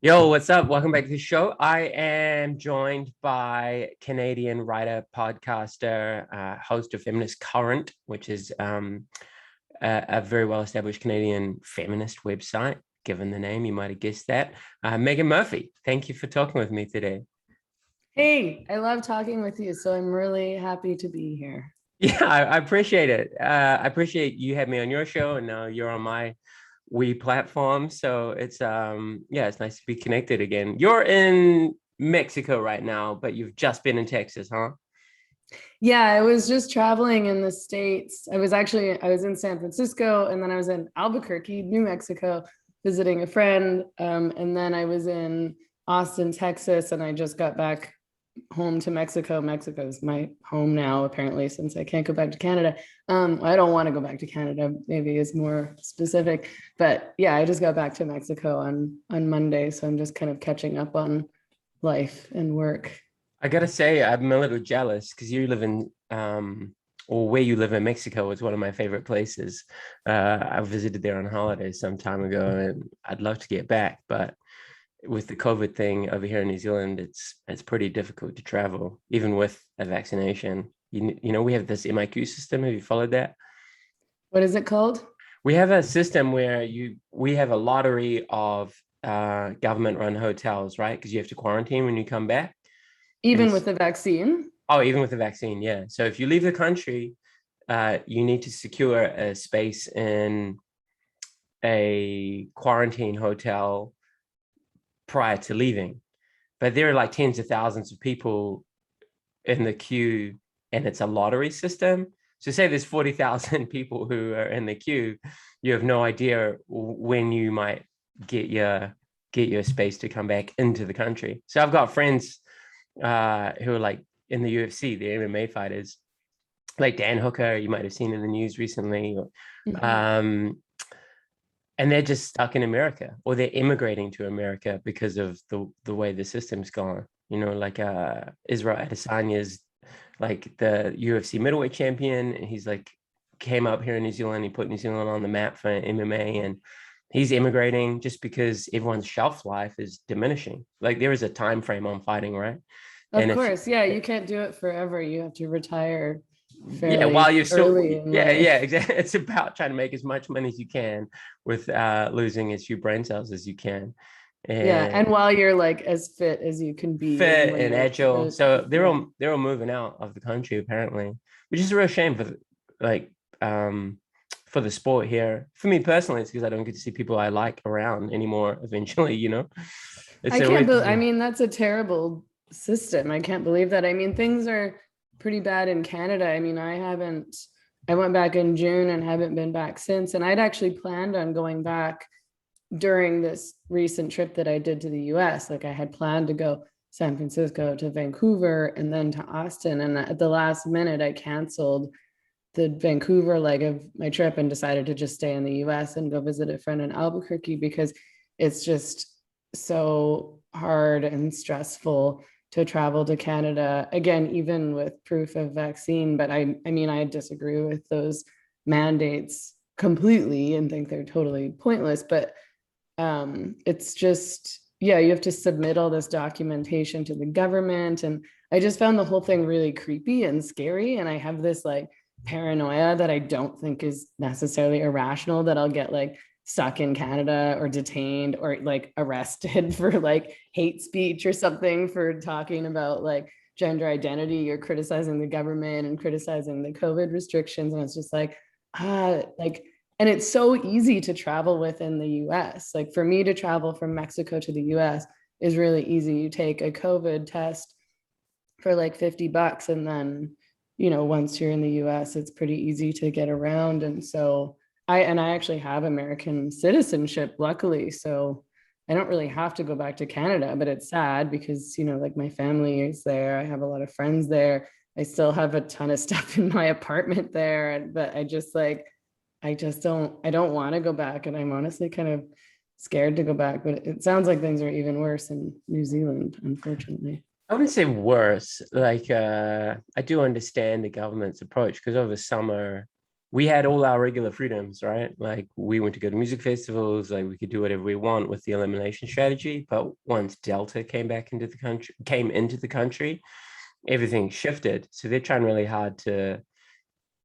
Yo, what's up? Welcome back to the show. I am joined by Canadian writer, podcaster, host of Feminist Current, which is a very well-established Canadian feminist website. Given the name, you might have guessed that. Meghan Murphy, thank you for talking with me today. Hey, I love talking with you, so I'm really happy to be here. Yeah, I appreciate it. I appreciate you had me on your show, and now you're on my platform. So it's nice to be connected again. You're in Mexico right now, but you've just been in Texas, huh? Yeah, I was just traveling in the States. I was in San Francisco, and then I was in Albuquerque, New Mexico, visiting a friend. And then I was in Austin, Texas, and I just got back home to Mexico. Mexico's my home now, apparently, since I can't go back to Canada. I don't want to go back to Canada, maybe is more specific. But yeah, I just got back to Mexico on Monday, so I'm just kind of catching up on life and work. I gotta say, I'm a little jealous because you live in or where you live in Mexico is one of my favorite places. I visited there on holidays some time ago, and I'd love to get back, but with the COVID thing over here in New Zealand, it's pretty difficult to travel, even with a vaccination. You know, we have this MIQ system. Have you followed that? What is it called? We have a system where we have a lottery of government-run hotels, right? Because you have to quarantine when you come back. And Even with the vaccine? oh, even with the vaccine, yeah. So if you leave the country, you need to secure a space in a quarantine hotel prior to leaving. But there are like tens of thousands of people in the queue, and it's a lottery system. So say there's 40,000 people who are in the queue, you have no idea when you might get your space to come back into the country. So I've got friends who are like in the UFC, the MMA fighters, like Dan Hooker, you might have seen in the news recently. Mhm. Um, and they're just stuck in America, or they're immigrating to America because of the way the system's gone. You know, like Israel Adesanya's like the UFC middleweight champion, and he's like came up here in New Zealand. He put New Zealand on the map for MMA, and he's immigrating just because everyone's shelf life is diminishing. Like there is a time frame on fighting, right? Of And if course, yeah, you can't do it forever. You have to retire yeah, while fairly you're still early in yeah, life. exactly. It's about trying to make as much money as you can with losing as few brain cells as you can, Yeah, and and while you're like as fit as you can be, and fit when and you're agile. So they're yeah. all they're all moving out of the country apparently, which is a real shame for like for the sport here. For me personally, it's because I don't get to see people I like around anymore. Eventually, it's I a can't weird believe, I thing. mean, that's a terrible system. I can't believe that. I mean, things are pretty bad in Canada. I mean, I went back in June and haven't been back since. And I'd actually planned on going back during this recent trip that I did to the US. Like I had planned to go San Francisco to Vancouver and then to Austin. And at the last minute, I canceled the Vancouver leg of my trip and decided to just stay in the US and go visit a friend in Albuquerque because it's just so hard and stressful to travel to Canada again, even with proof of vaccine. But I mean, I disagree with those mandates completely and think they're totally pointless. But it's just, yeah, you have to submit all this documentation to the government. And I just found the whole thing really creepy and scary. And I have this like paranoia that I don't think is necessarily irrational, that I'll get like stuck in Canada or detained or like arrested for like hate speech or something for talking about like gender identity or criticizing the government and criticizing the COVID restrictions. And it's just like, and it's so easy to travel within the US. Like for me to travel from Mexico to the US is really easy. You take a COVID test for like $50, and then, once you're in the US, it's pretty easy to get around. And so I actually have American citizenship, luckily. So I don't really have to go back to Canada, but it's sad because, like my family is there. I have a lot of friends there. I still have a ton of stuff in my apartment there, but I don't want to go back. And I'm honestly kind of scared to go back, but it sounds like things are even worse in New Zealand, unfortunately. I wouldn't say worse. Like I do understand the government's approach because over the summer we had all our regular freedoms, right? Like we went to go to music festivals, like we could do whatever we want with the elimination strategy. But once Delta came into the country, everything shifted. So they're trying really hard to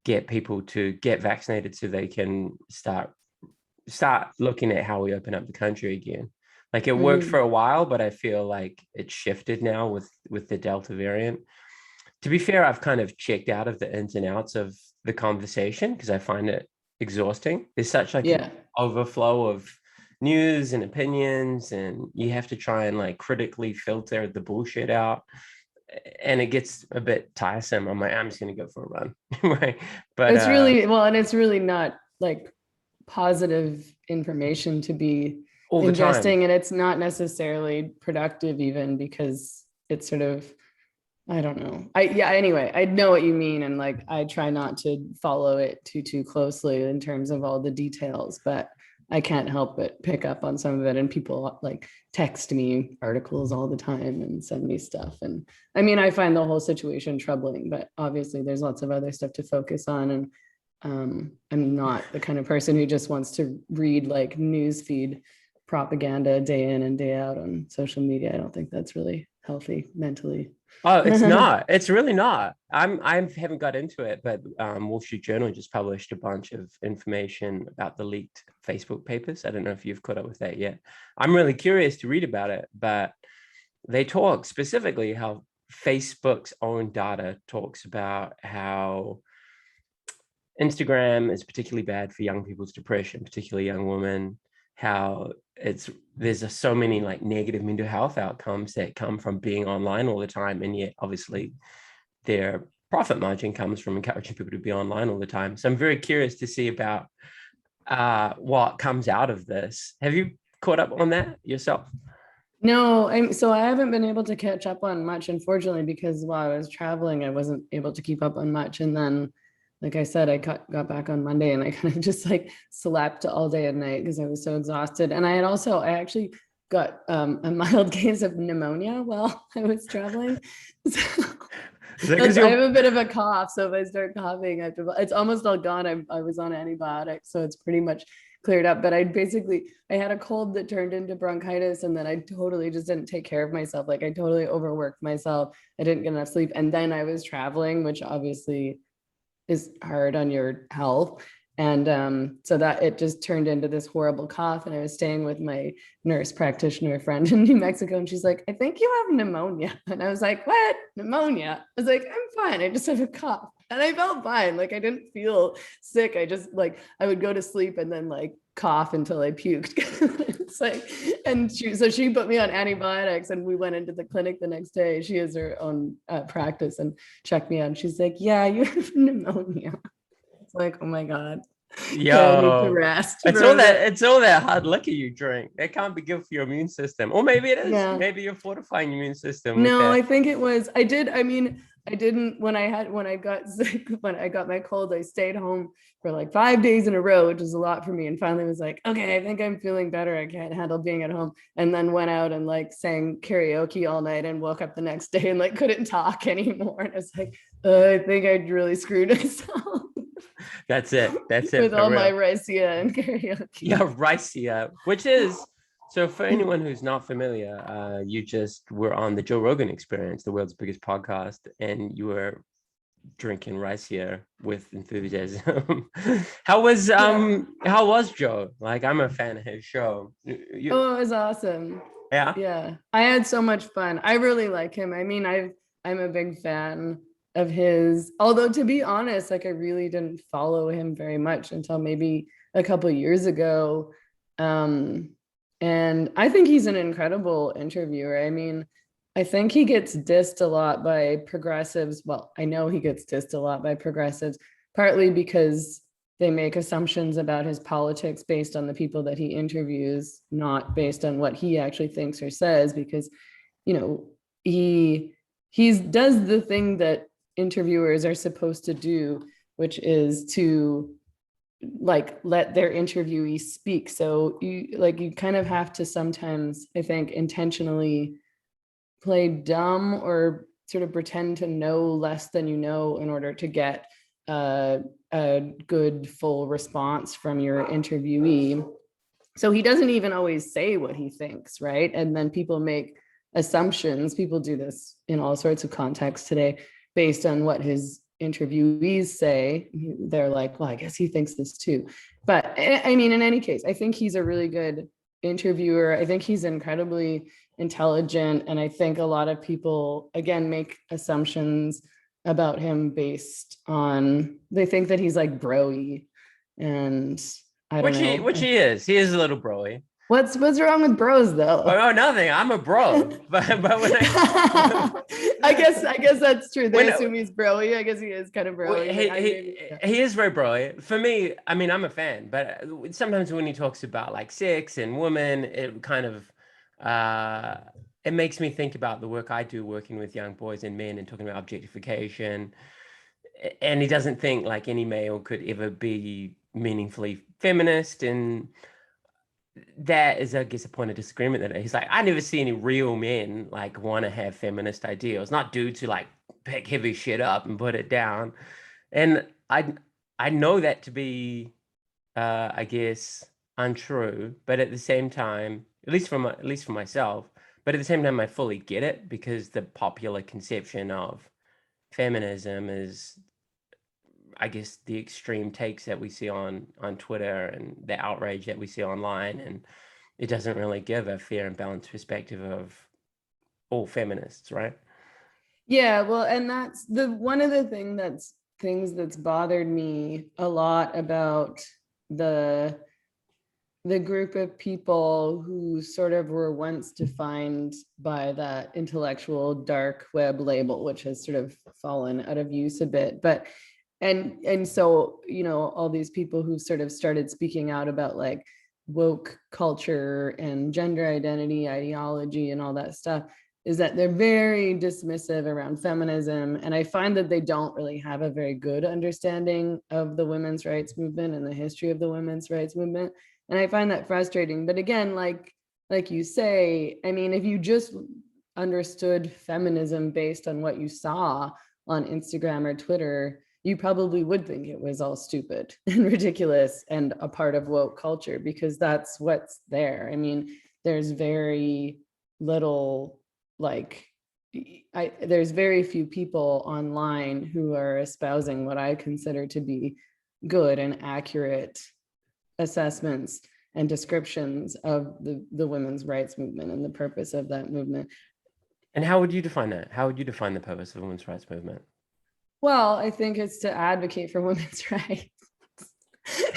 get people to get vaccinated so they can start looking at how we open up the country again. Like it worked for a while, but I feel like it shifted now with the Delta variant. To be fair, I've kind of checked out of the ins and outs of the conversation because I find it exhausting. There's such like an overflow of news and opinions, and you have to try and like critically filter the bullshit out. And it gets a bit tiresome. I'm like, I'm just gonna go for a run. Right. But it's really well, and it's really not like positive information to be all the time. ingesting, and it's not necessarily productive even because it's sort of, I don't know. Anyway, I know what you mean. And like, I try not to follow it too closely in terms of all the details, but I can't help but pick up on some of it. And people like text me articles all the time and send me stuff. And I mean, I find the whole situation troubling, but obviously there's lots of other stuff to focus on. And I'm not the kind of person who just wants to read like newsfeed propaganda day in and day out on social media. I don't think that's really healthy mentally. Oh, it's not. It's really not. I haven't got into it, but Wall Street Journal just published a bunch of information about the leaked Facebook papers. I don't know if you've caught up with that yet. I'm really curious to read about it, but they talk specifically how Facebook's own data talks about how Instagram is particularly bad for young people's depression, particularly young women, how there's so many like negative mental health outcomes that come from being online all the time, and yet obviously their profit margin comes from encouraging people to be online all the time. So I'm very curious to see about what comes out of this. Have you caught up on that yourself? No, I haven't been able to catch up on much, unfortunately, because while I was traveling, I wasn't able to keep up on much. And then, like I said, I got back on Monday and I kind of just like slept all day and night because I was so exhausted. And I actually got a mild case of pneumonia while I was traveling. So I have a bit of a cough. So if I start coughing, it's almost all gone. I was on antibiotics, so it's pretty much cleared up. But I had a cold that turned into bronchitis, and then I totally just didn't take care of myself. Like I totally overworked myself. I didn't get enough sleep. And then I was traveling, which obviously is hard on your health. And so that it just turned into this horrible cough. And I was staying with my nurse practitioner friend in New Mexico. And she's like, I think you have pneumonia. And I was like, what? Pneumonia? I was like, I'm fine. I just have a cough. And I felt fine. Like I didn't feel sick. I just like, I would go to sleep and then like cough until I puked. It's like, and she put me on antibiotics, and we went into the clinic the next day. She has her own practice, and checked me out. And she's like, yeah, you have pneumonia. It's like, oh my God. Yo, I need to rest. It's all that hard liquor you drink. That can't be good for your immune system. Or maybe it is. Yeah. Maybe you're fortifying your immune system. No, I think it was. I didn't when I got sick, when I got my cold, I stayed home for like 5 days in a row, which was a lot for me. And finally was like, okay, I think I'm feeling better. I can't handle being at home. And then went out and like sang karaoke all night and woke up the next day and like couldn't talk anymore. And I was like, I think I really screwed myself. That's it. With all my raicea and karaoke. Yeah, raicea, which is, so for anyone who's not familiar, you just were on the Joe Rogan Experience, the world's biggest podcast, and you were drinking raicea with enthusiasm. How was Joe? Like, I'm a fan of his show. It was awesome. Yeah. I had so much fun. I really like him. I mean, I'm a big fan of his, although to be honest, like I really didn't follow him very much until maybe a couple of years ago. And I think he's an incredible interviewer. I mean, I think he gets dissed a lot by progressives. Well, I know he gets dissed a lot by progressives, partly because they make assumptions about his politics based on the people that he interviews, not based on what he actually thinks or says, because, you know, he does the thing that interviewers are supposed to do, which is to like let their interviewee speak. So you kind of have to sometimes, I think, intentionally play dumb or sort of pretend to know less than you know in order to get a a good full response from your interviewee. So he doesn't even always say what he thinks, right? And then people make assumptions. People do this in all sorts of contexts today based on what his interviewees say. They're like, well, I guess he thinks this too. But I mean, in any case, I think he's a really good interviewer. I think he's incredibly intelligent. And I think a lot of people, again, make assumptions about him based on, they think that he's like bro-y, and I don't know. Which he is. He is a little broy. What's wrong with bros though? Oh, nothing. I'm a bro. But when I guess that's true. They assume he's broy. I guess he is kind of broy. He is very broy. For me, I mean, I'm a fan, but sometimes when he talks about like sex and women, it kind of it makes me think about the work I do working with young boys and men and talking about objectification. And he doesn't think like any male could ever be meaningfully feminist, and that is, I guess, a point of disagreement. That he's like, I never see any real men like want to have feminist ideals, not dudes who like pick heavy shit up and put it down. And I know that to be I guess untrue, but at the same time, at least for myself, but at the same time I fully get it, because the popular conception of feminism is, I guess, the extreme takes that we see on Twitter and the outrage that we see online, and it doesn't really give a fair and balanced perspective of all feminists, right? Yeah, well, and that's the one of the things that's bothered me a lot about the group of people who sort of were once defined by that intellectual dark web label, which has sort of fallen out of use a bit. But and so, you know, all these people who sort of started speaking out about like woke culture and gender identity ideology and all that stuff, is that they're very dismissive around feminism. And I find that they don't really have a very good understanding of the women's rights movement and the history of the women's rights movement. And I find that frustrating. But again, like you say, I mean, if you just understood feminism based on what you saw on Instagram or Twitter, you probably would think it was all stupid and ridiculous and a part of woke culture, because that's what's there. I mean, there's very little, like, there's very few people online who are espousing what I consider to be good and accurate assessments and descriptions of the women's rights movement and the purpose of that movement. And how would you define that? How would you define the purpose of the women's rights movement? Well, I think it's to advocate for women's rights.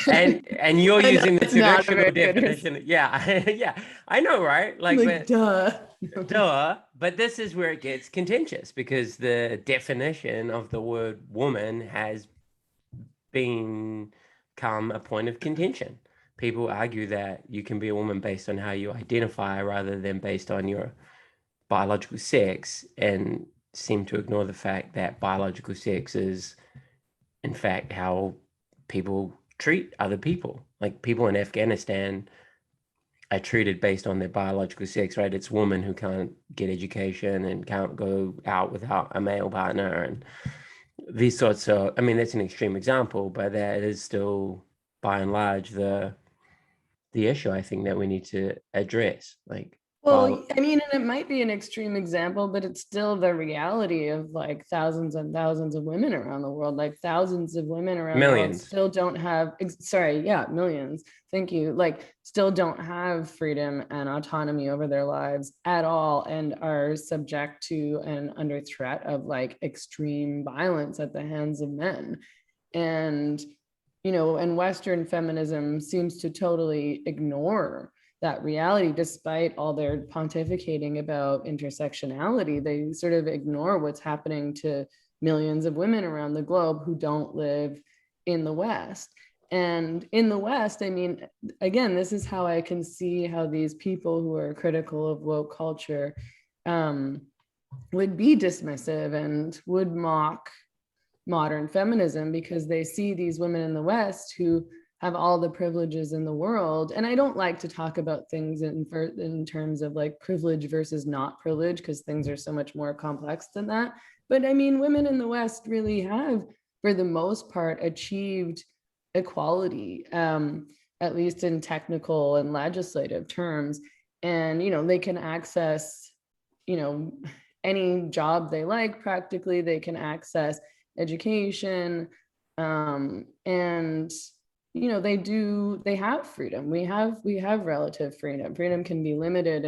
And you're using the traditional definition. Yeah, yeah, I know, right? Like duh. But this is where it gets contentious, because the definition of the word woman has become a point of contention. People argue that you can be a woman based on how you identify rather than based on your biological sex, and seem to ignore the fact that biological sex is, in fact, how people treat other people. Like people in Afghanistan are treated based on their biological sex, right? It's women who can't get education and can't go out without a male partner, and these sorts of, I mean, that's an extreme example, but that is still by and large the issue I think that we need to address. Like, well, I mean, and it might be an extreme example, but it's still the reality of like thousands and thousands of women around the world. Like thousands of women around the world still don't have, millions. Thank you. Like still don't have freedom and autonomy over their lives at all, and are subject to and under threat of like extreme violence at the hands of men. And, you know, and Western feminism seems to totally ignore that reality, despite all their pontificating about intersectionality. They sort of ignore what's happening to millions of women around the globe who don't live in the West. And in the West, I mean, again, this is how I can see how these people who are critical of woke culture would be dismissive and would mock modern feminism, because they see these women in the West who have all the privileges in the world. And I don't like to talk about things in terms of like privilege versus not privilege, because things are so much more complex than that. But I mean, women in the West really have for the most part, achieved equality, at least in technical and legislative terms. And, they can access, any job they like, practically. They can access education. And, they have freedom. We have relative freedom. Freedom can be limited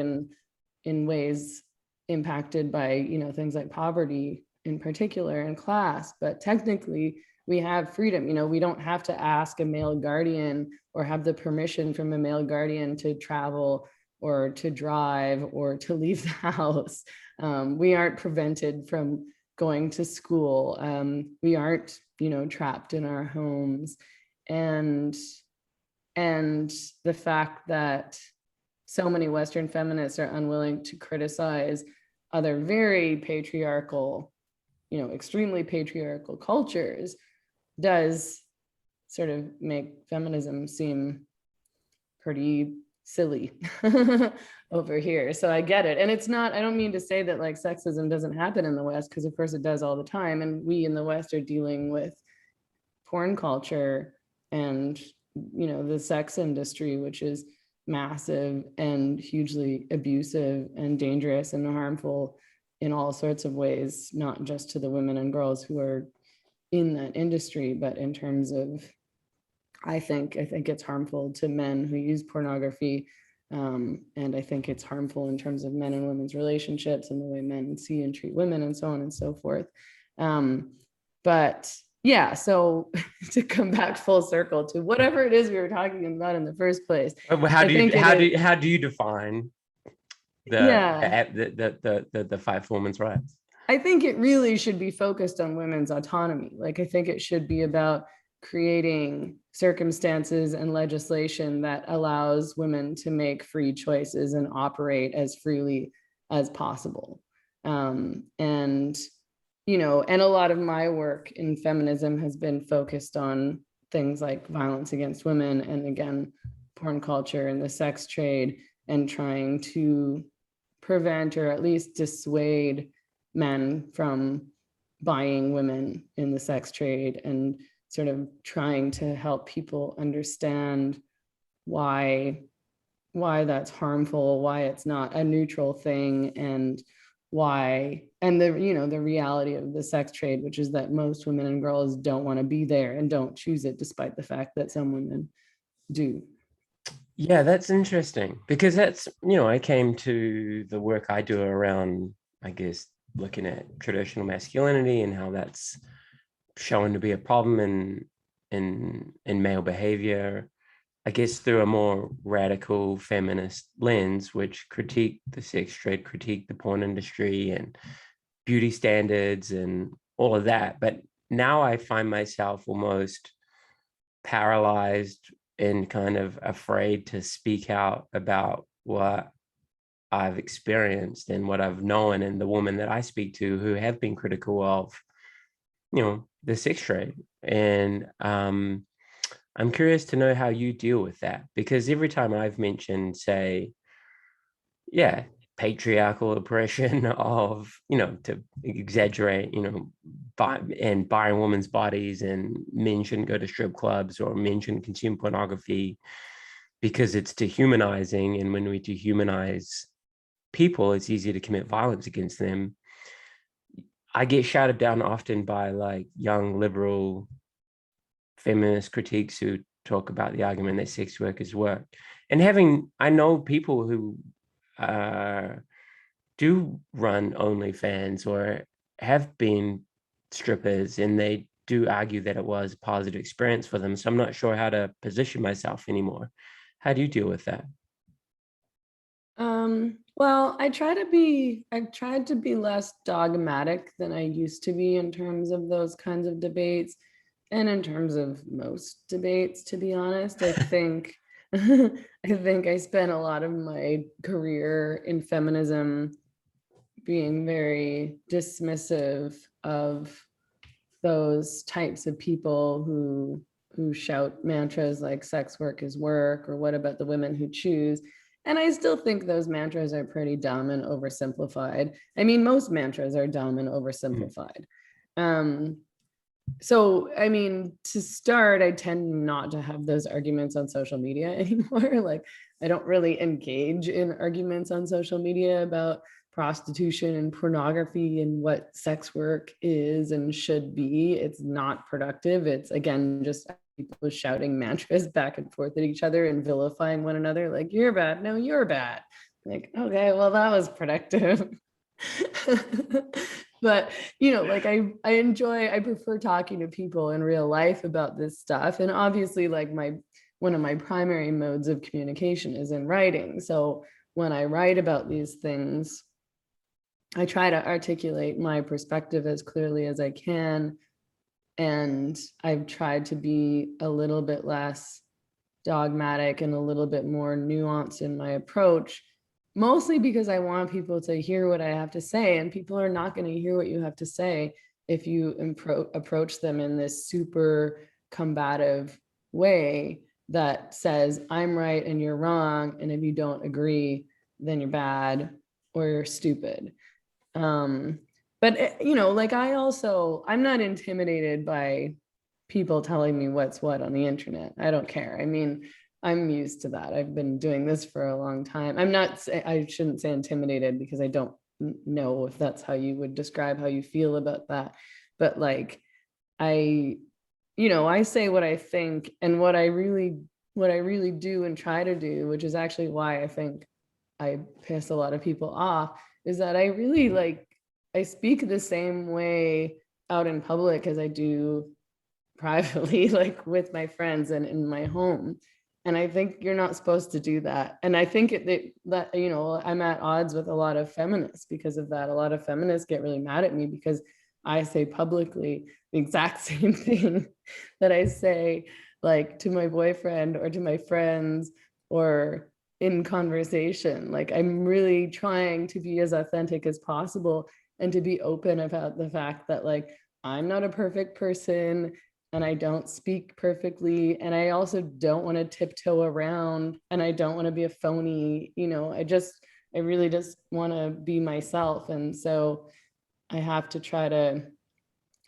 in ways impacted by, things like poverty in particular and class, but technically we have freedom. We don't have to ask a male guardian or have the permission from a male guardian to travel or to drive or to leave the house. We aren't prevented from going to school. We aren't, trapped in our homes. And the fact that so many Western feminists are unwilling to criticize other very patriarchal, extremely patriarchal cultures does sort of make feminism seem pretty silly over here. So I get it. And it's not, I don't mean to say that like sexism doesn't happen in the West, because of course it does all the time. And we in the West are dealing with porn culture and, the sex industry, which is massive and hugely abusive and dangerous and harmful in all sorts of ways, not just to the women and girls who are in that industry, but in terms of, I think it's harmful to men who use pornography. And I think it's harmful in terms of men and women's relationships and the way men see and treat women and so on and so forth. But yeah, so to come back full circle to whatever it is we were talking about in the first place. How do you define the fight for women's rights? I think it really should be focused on women's autonomy. Like, I think it should be about creating circumstances and legislation that allows women to make free choices and operate as freely as possible. And a lot of my work in feminism has been focused on things like violence against women and, again, porn culture and the sex trade, and trying to prevent or at least dissuade men from buying women in the sex trade, and sort of trying to help people understand why that's harmful, why it's not a neutral thing, and the reality of the sex trade, which is that most women and girls don't want to be there and don't choose it, despite the fact that some women do. Yeah, that's interesting, because that's, I came to the work I do around, I guess, looking at traditional masculinity and how that's shown to be a problem in male behavior, I guess, through a more radical feminist lens, which critique the sex trade, critique the porn industry and beauty standards and all of that. But now I find myself almost paralyzed and kind of afraid to speak out about what I've experienced and what I've known, and the women that I speak to who have been critical of, the sex trade. And I'm curious to know how you deal with that, because every time I've mentioned, say, patriarchal oppression of, to exaggerate, buying women's bodies, and men shouldn't go to strip clubs, or men shouldn't consume pornography because it's dehumanizing. And when we dehumanize people, it's easier to commit violence against them. I get shouted down often by like young liberal feminist critiques who talk about the argument that sex workers work. And I know people who do run OnlyFans or have been strippers, and they do argue that it was a positive experience for them. So I'm not sure how to position myself anymore. How do you deal with that? Well, I've tried to be less dogmatic than I used to be in terms of those kinds of debates, and in terms of most debates, to be honest. I think I spent a lot of my career in feminism being very dismissive of those types of people who shout mantras like sex work is work, or what about the women who choose? And I still think those mantras are pretty dumb and oversimplified. I mean, most mantras are dumb and oversimplified. So, I mean, to start, I tend not to have those arguments on social media anymore. Like, I don't really engage in arguments on social media about prostitution and pornography and what sex work is and should be. It's not productive. It's, again, just people shouting mantras back and forth at each other and vilifying one another. Like, you're bad. No, you're bad. Like, okay, well, that was productive. But like I prefer talking to people in real life about this stuff. And obviously, like, one of my primary modes of communication is in writing. So when I write about these things, I try to articulate my perspective as clearly as I can. And I've tried to be a little bit less dogmatic and a little bit more nuanced in my approach, mostly because I want people to hear what I have to say, and people are not going to hear what you have to say if you approach them in this super combative way that says, I'm right and you're wrong, and if you don't agree, then you're bad or you're stupid. But like, I'm not intimidated by people telling me what's what on the internet. I don't care. I mean, I'm used to that. I've been doing this for a long time. I shouldn't say intimidated, because I don't know if that's how you would describe how you feel about that. But like, I say what I think, and what I really do and try to do, which is actually why I think I piss a lot of people off, is that I speak the same way out in public as I do privately, like with my friends and in my home. And I think you're not supposed to do that. And I think that I'm at odds with a lot of feminists because of that. A lot of feminists get really mad at me because I say publicly the exact same thing that I say, like, to my boyfriend or to my friends or in conversation. Like, I'm really trying to be as authentic as possible and to be open about the fact that, like, I'm not a perfect person and I don't speak perfectly. And I also don't want to tiptoe around, and I don't want to be a phony. I really just want to be myself. And so I have to try to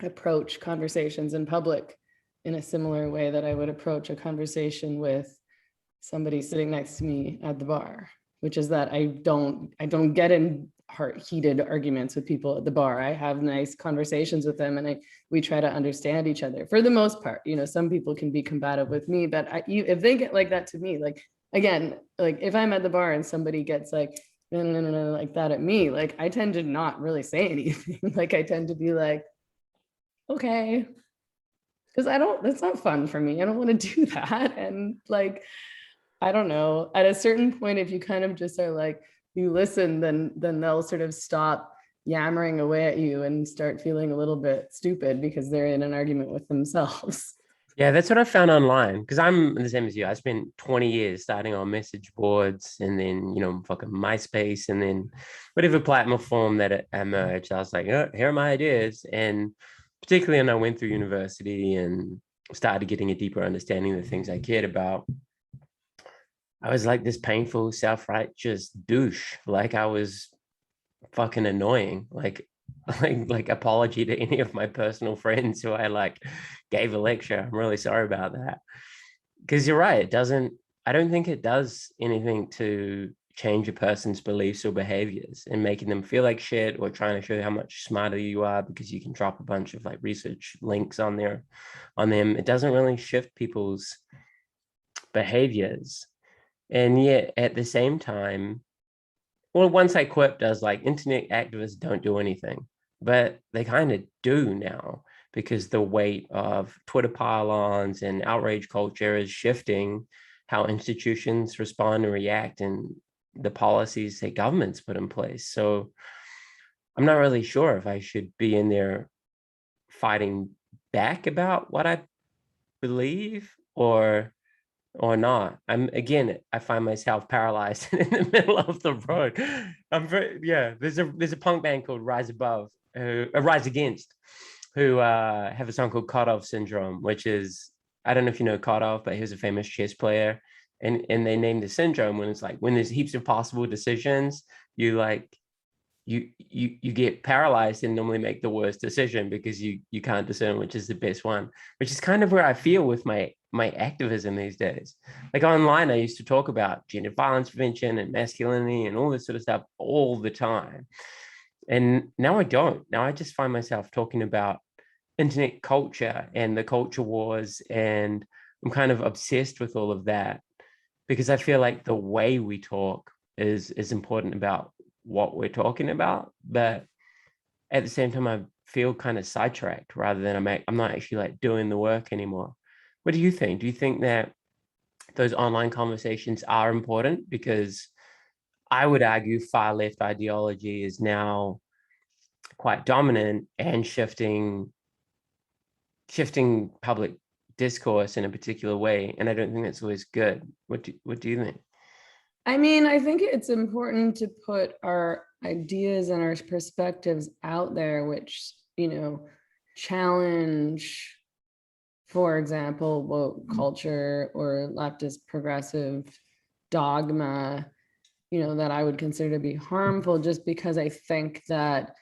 approach conversations in public in a similar way that I would approach a conversation with somebody sitting next to me at the bar, which is that I don't get in heated arguments with people at the bar. I have nice conversations with them, and we try to understand each other for the most part. Some people can be combative with me, but if they get like that to me, like, again, like if I'm at the bar and somebody gets like no, like that at me, like, I tend to not really say anything. Like, I tend to be like, okay, because that's not fun for me. I don't want to do that. And like, I don't know, at a certain point, if you kind of just are like, you listen, then they'll sort of stop yammering away at you and start feeling a little bit stupid because they're in an argument with themselves. Yeah, that's what I found online, because I'm the same as you. I spent 20 years starting on message boards, and then, fucking MySpace, and then whatever platform that emerged. I was like, oh, here are my ideas. And particularly when I went through university and started getting a deeper understanding of the things I cared about, I was like this painful, self-righteous douche. Like, I was fucking annoying. Like apology to any of my personal friends who I like gave a lecture. I'm really sorry about that. Because you're right, I don't think it does anything to change a person's beliefs or behaviors and making them feel like shit, or trying to show how much smarter you are because you can drop a bunch of like research links on them. It doesn't really shift people's behaviors. And yet at the same time, well, one side quip does, like, internet activists don't do anything, but they kind of do now, because the weight of Twitter pylons and outrage culture is shifting how institutions respond and react, and the policies that governments put in place. So I'm not really sure if I should be in there fighting back about what I believe, or not. I find myself paralyzed in the middle of the road. There's a punk band called Rise Above, Rise Against, who have a song called Cutoff Syndrome, which is, I don't know if you know Cutoff, but he was a famous chess player. And they named the syndrome when it's like, when there's heaps of possible decisions, you like you get paralyzed and normally make the worst decision because you can't discern which is the best one, which is kind of where I feel with my activism these days. Like online, I used to talk about gender violence prevention and masculinity and all this sort of stuff all the time. And now I don't. Now I just find myself talking about internet culture and the culture wars, and I'm kind of obsessed with all of that because I feel like the way we talk is important about what we're talking about, but at the same time I feel kind of sidetracked rather than I'm not actually like doing the work anymore. What do you think? Do you think that those online conversations are important? Because I would argue far left ideology is now quite dominant and shifting public discourse in a particular way, and I don't think that's always good. What do you think? I mean, I think it's important to put our ideas and our perspectives out there, which, challenge, for example, woke culture or leftist progressive dogma, that I would consider to be harmful, just because I think that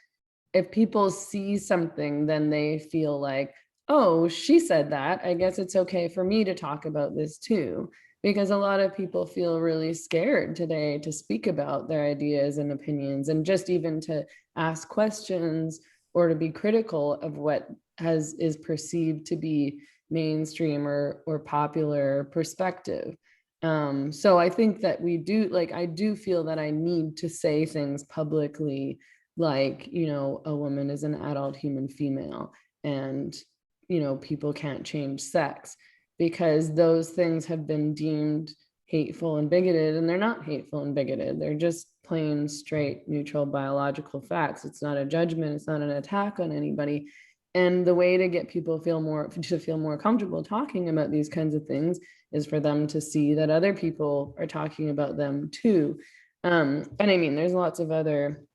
if people see something, then they feel like, oh, she said that, I guess it's okay for me to talk about this too. Because a lot of people feel really scared today to speak about their ideas and opinions, and just even to ask questions or to be critical of what is perceived to be mainstream or popular perspective. So I think that I do feel that I need to say things publicly, like, a woman is an adult human female, and, people can't change sex, because those things have been deemed hateful and bigoted, and they're not hateful and bigoted. They're just plain, straight, neutral biological facts. It's not a judgment. It's not an attack on anybody. And the way to get people to feel more comfortable talking about these kinds of things is for them to see that other people are talking about them too. And I mean, there's lots of other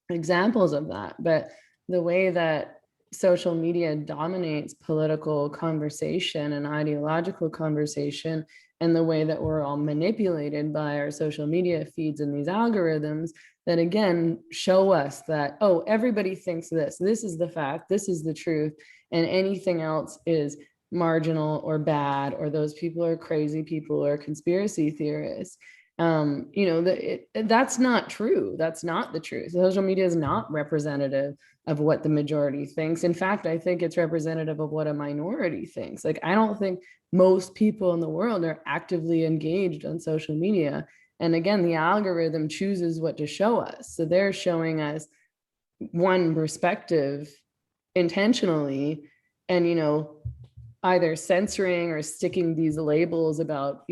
examples of that, but the way that social media dominates political conversation and ideological conversation, and the way that we're all manipulated by our social media feeds and these algorithms that, again, show us that, oh, everybody thinks this is the fact, this is the truth, and anything else is marginal or bad, or those people are crazy people or conspiracy theorists. That's not true. That's not the truth. Social media is not representative of what the majority thinks. In fact, I think it's representative of what a minority thinks. Like, I don't think most people in the world are actively engaged on social media. And again, the algorithm chooses what to show us. So they're showing us one perspective intentionally, and, either censoring or sticking these labels about,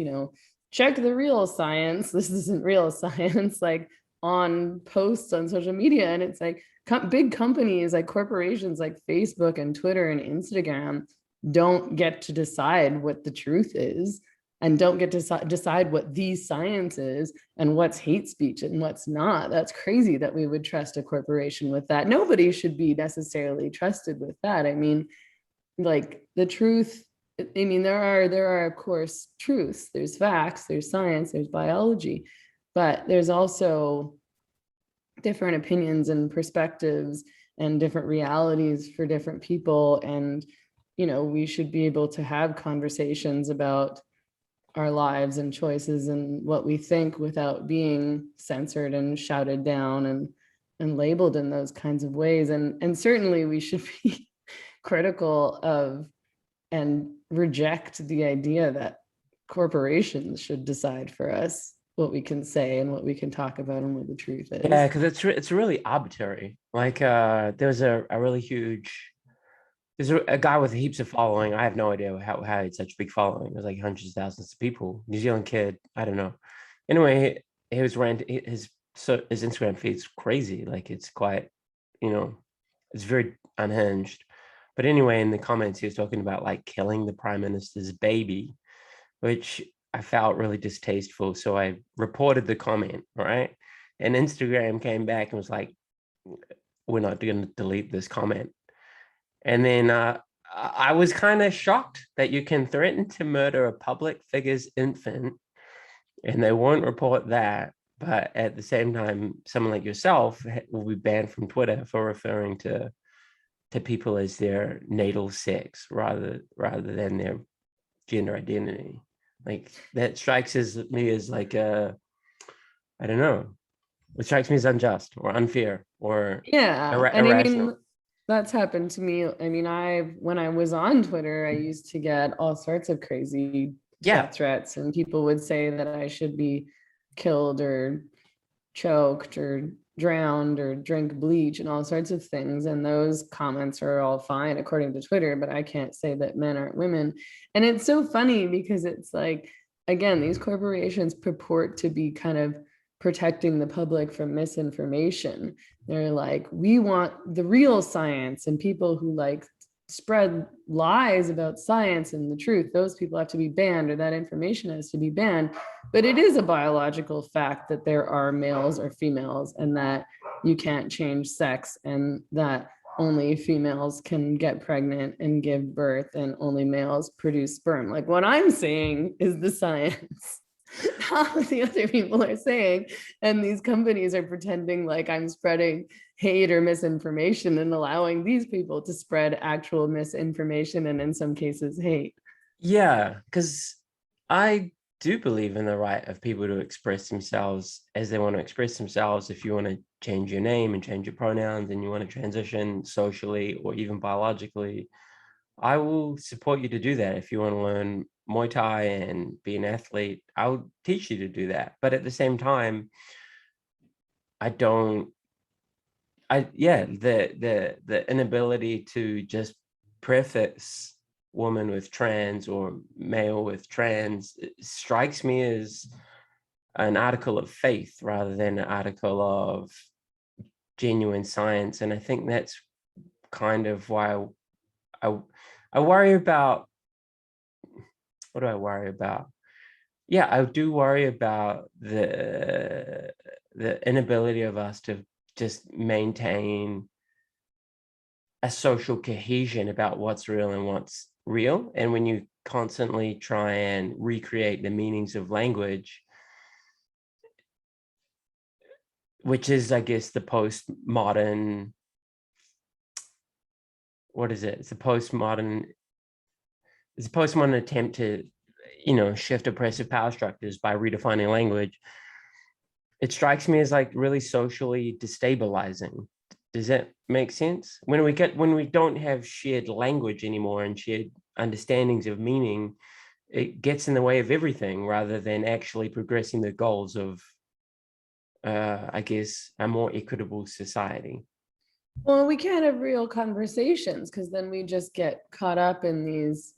check the real science, this isn't real science, like, on posts on social media. And it's like big companies, like corporations like Facebook and Twitter and Instagram, don't get to decide what the truth is, and don't get to decide what the science is and what's hate speech and what's not. That's crazy that we would trust a corporation with that. Nobody should be necessarily trusted with that. I mean, like, the truth, I mean, there are of course truths, there's facts, there's science, there's biology, but there's also different opinions and perspectives and different realities for different people. And, we should be able to have conversations about our lives and choices and what we think without being censored and shouted down and labeled in those kinds of ways. And certainly we should be critical of and reject the idea that corporations should decide for us what we can say and what we can talk about and what the truth is. Yeah, because it's really arbitrary. Like there's a really huge, there's a guy with heaps of following. I have no idea how he had such a big following. There's like hundreds of thousands of people. New Zealand kid, I don't know. Anyway, he was ranting, his Instagram feed's crazy. Like, it's quite, it's very unhinged. But anyway, in the comments, he was talking about like killing the prime minister's baby, which I felt really distasteful. So I reported the comment, right? And Instagram came back and was like, we're not going to delete this comment. And then I was kind of shocked that you can threaten to murder a public figure's infant and they won't report that. But at the same time, someone like yourself will be banned from Twitter for referring to people as their natal sex rather than their gender identity. Like that strikes me as like I don't know. It strikes me as unjust or unfair or Yeah, and I irrational. mean that's happened to me. I mean, when I was on Twitter, I used to get all sorts of crazy Yeah. death threats, and people would say that I should be killed or choked or drowned or drink bleach and all sorts of things. And those comments are all fine according to Twitter, but I can't say that men aren't women. And it's so funny because it's like, again, these corporations purport to be kind of protecting the public from misinformation. They're like, we want the real science, and people who like spread lies about science and the truth, those people have to be banned, or that information has to be banned. But it is a biological fact that there are males or females, and that you can't change sex, and that only females can get pregnant and give birth, and only males produce sperm. Like, what I'm saying is the science. How the other people are saying, and these companies are pretending like I'm spreading hate or misinformation and allowing these people to spread actual misinformation and in some cases hate. Yeah, because I do believe in the right of people to express themselves as they want to express themselves. If you want to change your name and change your pronouns and you want to transition socially or even biologically, I will support you to do that. If you want to learn Muay Thai and be an athlete, I'll teach you to do that. But at the same time, I don't, yeah, the inability to just prefix woman with trans or male with trans strikes me as an article of faith rather than an article of genuine science. And I think that's kind of why I, I worry about, what do I worry about? Yeah, I do worry about the inability of us to just maintain a social cohesion about what's real and what's real. And when you constantly try and recreate the meanings of language, which is, I guess, the postmodern, what is it? It's a postmodern attempt to, shift oppressive power structures by redefining language. It strikes me as like really socially destabilizing. Does that make sense? When we don't have shared language anymore and shared understandings of meaning, it gets in the way of everything rather than actually progressing the goals of, I guess, a more equitable society. Well, we can't have real conversations because then we just get caught up in these,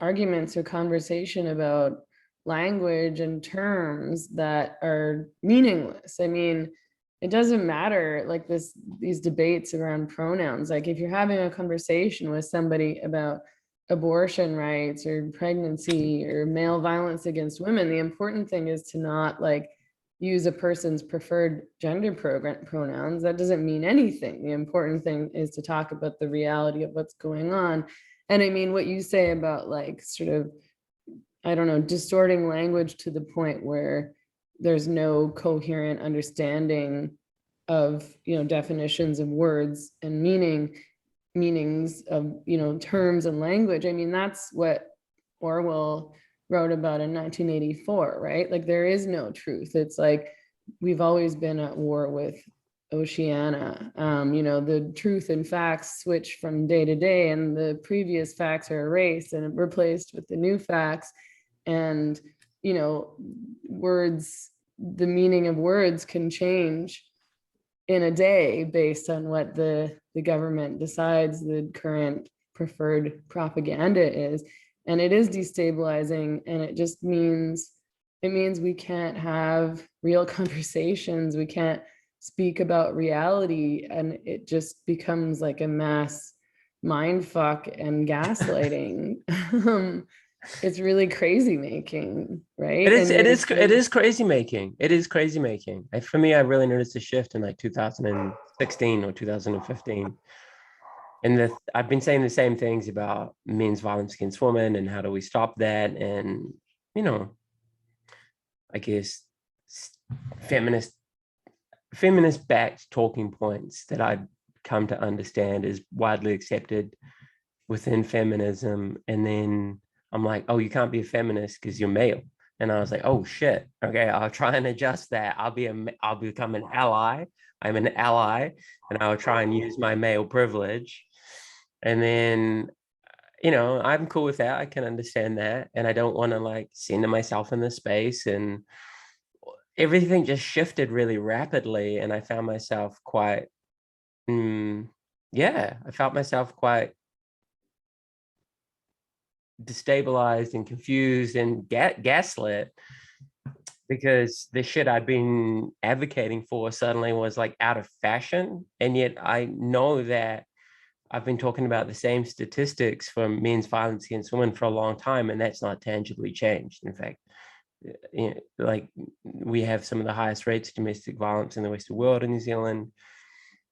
arguments or conversation about language and terms that are meaningless. I mean, it doesn't matter, like these debates around pronouns. Like, if you're having a conversation with somebody about abortion rights or pregnancy or male violence against women, the important thing is to not like use a person's preferred gender pronouns. That doesn't mean anything. The important thing is to talk about the reality of what's going on. And I mean, what you say about like sort of, I don't know, distorting language to the point where there's no coherent understanding of, definitions of words and meanings of, terms and language. I mean, that's what Orwell wrote about in 1984, right? Like, there is no truth. It's like we've always been at war with Oceania. The truth and facts switch from day to day, and the previous facts are erased and replaced with the new facts. And, words, the meaning of words can change in a day based on what the government decides the current preferred propaganda is. And it is destabilizing, and it means we can't have real conversations, we can't speak about reality, and it just becomes like a mass mind fuck and gaslighting. It's really crazy making, right? And It is crazy making. It is crazy making. For me, I really noticed a shift in like 2016 or 2015. And I've been saying the same things about men's violence against women and how do we stop that, and I guess feminist feminist backed talking points that I'd come to understand is widely accepted within feminism. And then I'm like, oh, you can't be a feminist because you're male. And I was like, oh shit, okay, I'll try and adjust that. I'll become an ally. I'm an ally, and I'll try and use my male privilege. And then, I'm cool with that. I can understand that. And I don't want to like center myself in this space. And everything just shifted really rapidly. And I found myself quite, I felt myself quite destabilized and confused and gaslit, because the shit I'd been advocating for suddenly was like out of fashion. And yet I know that I've been talking about the same statistics for men's violence against women for a long time, and that's not tangibly changed. In fact, like we have some of the highest rates of domestic violence in the Western world in New Zealand,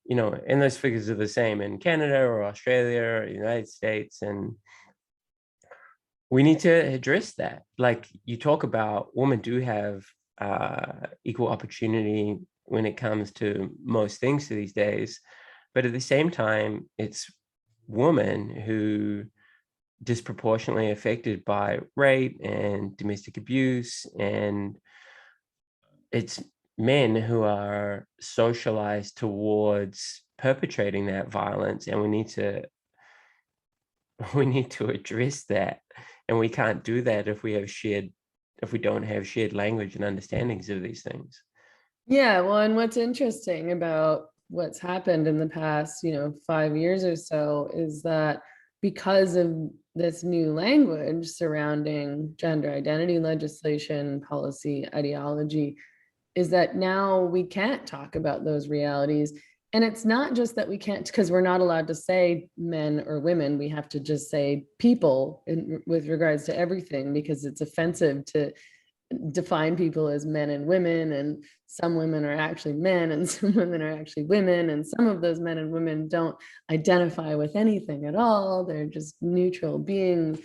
and those figures are the same in Canada or Australia or the United States. And we need to address that. Like you talk about, women do have equal opportunity when it comes to most things these days. But at the same time, it's women who disproportionately affected by rape and domestic abuse. And it's men who are socialized towards perpetrating that violence. And we need to address that. And we can't do that if we don't have shared language and understandings of these things. Yeah, well, and what's interesting about what's happened in the past, 5 years or so is that because of this new language surrounding gender identity legislation, policy, ideology, is that now we can't talk about those realities. And it's not just that we can't, because we're not allowed to say men or women, we have to just say people with regards to everything, because it's offensive to define people as men and women, and some women are actually men and some women are actually women, and some of those men and women don't identify with anything at all, they're just neutral beings.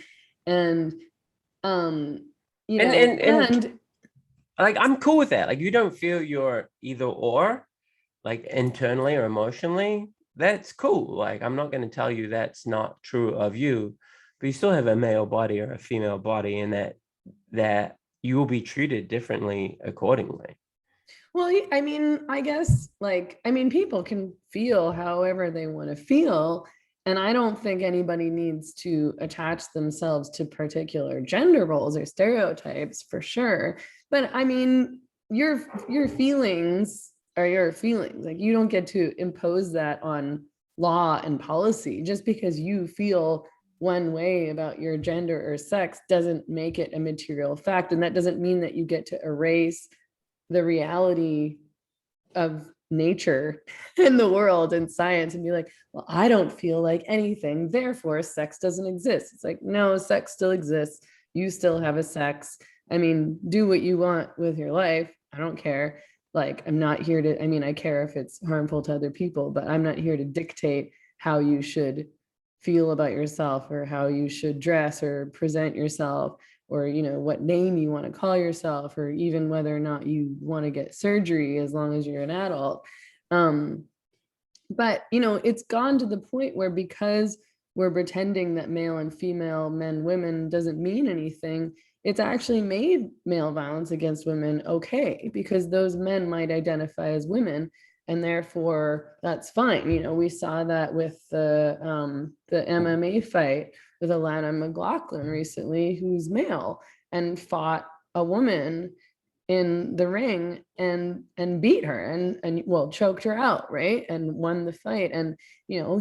And And like I'm cool with that. Like you don't feel you're either or, like internally or emotionally, that's cool. Like I'm not going to tell you that's not true of you, but you still have a male body or a female body, and that you will be treated differently accordingly. well, I mean, I guess people can feel however they want to feel. And I don't think anybody needs to attach themselves to particular gender roles or stereotypes, for sure. But I mean, your feelings are your feelings. Like you don't get to impose that on law and policy. Just because you feel one way about your gender or sex doesn't make it a material fact. And that doesn't mean that you get to erase the reality of nature and the world and science and be like, well, I don't feel like anything, therefore sex doesn't exist. It's like, no, sex still exists. You still have a sex. I mean, do what you want with your life. I don't care. Like, I'm not here to, I care if it's harmful to other people, but I'm not here to dictate how you should feel about yourself or how you should dress or present yourself, or what name you want to call yourself, or even whether or not you want to get surgery, as long as you're an adult. But it's gone to the point where, because we're pretending that male and female, men, women doesn't mean anything, it's actually made male violence against women okay, because those men might identify as women, and therefore that's fine. We saw that with the MMA fight with Alana McLaughlin recently, who's male and fought a woman in the ring and beat her and well, choked her out, right, and won the fight. And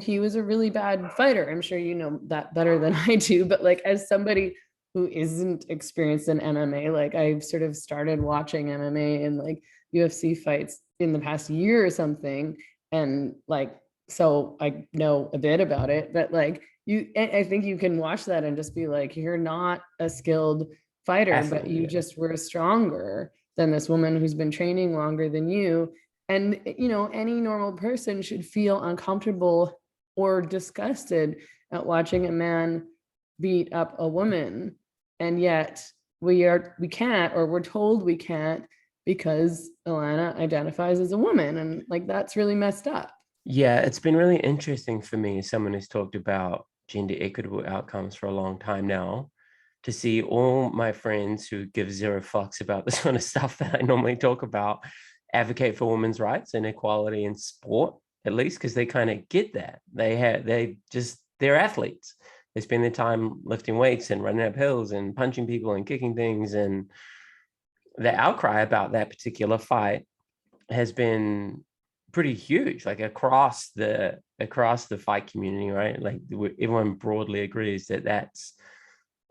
he was a really bad fighter. I'm sure you know that better than I do, but like, as somebody who isn't experienced in MMA, like I've sort of started watching MMA and like UFC fights in the past year or something, and like, so I know a bit about it. But like, I think you can watch that and just be like, you're not a skilled fighter, but you just were stronger than this woman who's been training longer than you. And any normal person should feel uncomfortable or disgusted at watching a man beat up a woman. And yet we can't, or we're told we can't, because Alana identifies as a woman, and like that's really messed up. Yeah, it's been really interesting for me as someone who's talked about gender equitable outcomes for a long time now, to see all my friends who give zero fucks about the sort of stuff that I normally talk about advocate for women's rights and equality in sport, at least because they kind of get that. They're athletes. They spend their time lifting weights and running up hills and punching people and kicking things. And the outcry about that particular fight has been pretty huge, like across the fight community, right? Like everyone broadly agrees that that's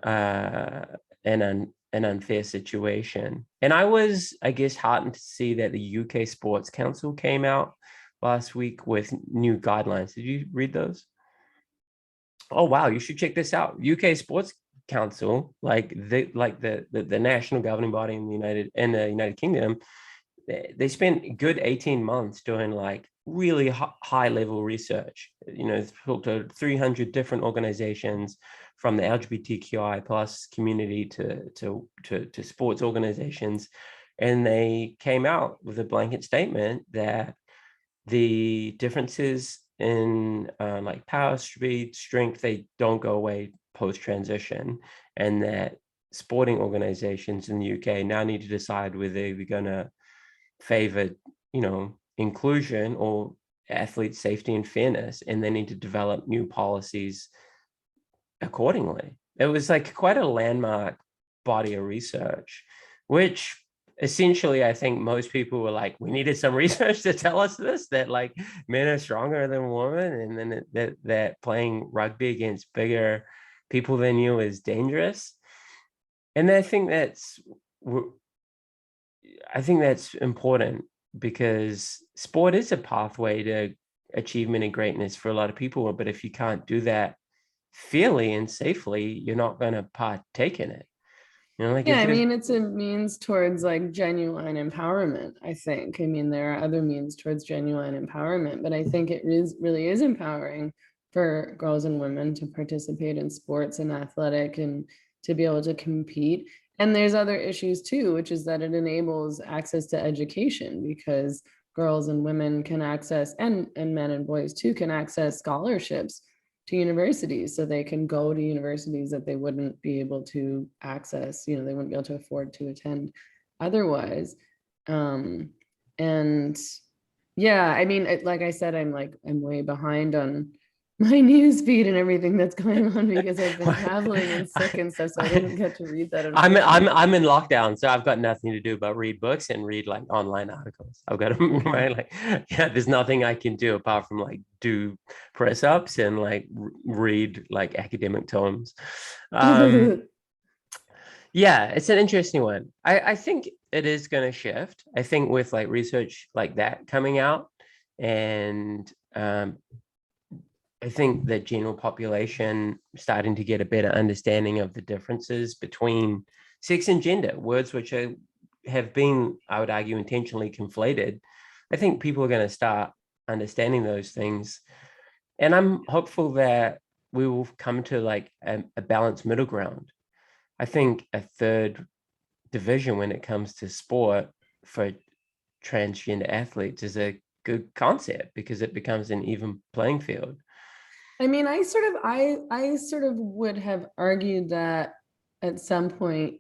uh, an unfair situation. And I was, I guess, heartened to see that the UK Sports Council came out last week with new guidelines. Did you read those? Oh wow, you should check this out. UK Sports Council, like the national governing body in the United Kingdom, they spent good 18 months doing like really high level research. You know, talked to 300 different organizations, from the LGBTQI plus community to sports organizations, and they came out with a blanket statement that the differences in like power, speed, strength, they don't go away post transition, and that sporting organizations in the UK now need to decide whether they're going to favor, inclusion or athlete safety and fairness, and they need to develop new policies accordingly. It was like quite a landmark body of research, which essentially I think most people were like, we needed some research to tell us this, that like men are stronger than women, and then that playing rugby against bigger people than you is dangerous. And I think that's important, because sport is a pathway to achievement and greatness for a lot of people. But if you can't do that fairly and safely, you're not going to partake in it. Like Yeah, if I there's, mean, it's a means towards like genuine empowerment, I think. I mean, there are other means towards genuine empowerment, but I think it really is empowering for girls and women to participate in sports and athletic and to be able to compete. And there's other issues too, which is that it enables access to education, because girls and women can access, and men and boys too, can access scholarships to universities, so they can go to universities that they wouldn't be able to access, they wouldn't be able to afford to attend otherwise. And yeah, I mean, like I said, I'm way behind on my news feed and everything that's going on, because I've been traveling and sick and stuff, so I didn't get to read that. I'm in lockdown, so I've got nothing to do but read books and read like online articles. I've got there's nothing I can do apart from like do press ups and like read like academic tomes. Yeah, it's an interesting one. I think it is going to shift. I think with like research like that coming out, and I think the general population starting to get a better understanding of the differences between sex and gender, words which have been, I would argue, intentionally conflated. I think people are going to start understanding those things. And I'm hopeful that we will come to like a balanced middle ground. I think a third division when it comes to sport for transgender athletes is a good concept, because it becomes an even playing field. I mean, I sort of would have argued that at some point,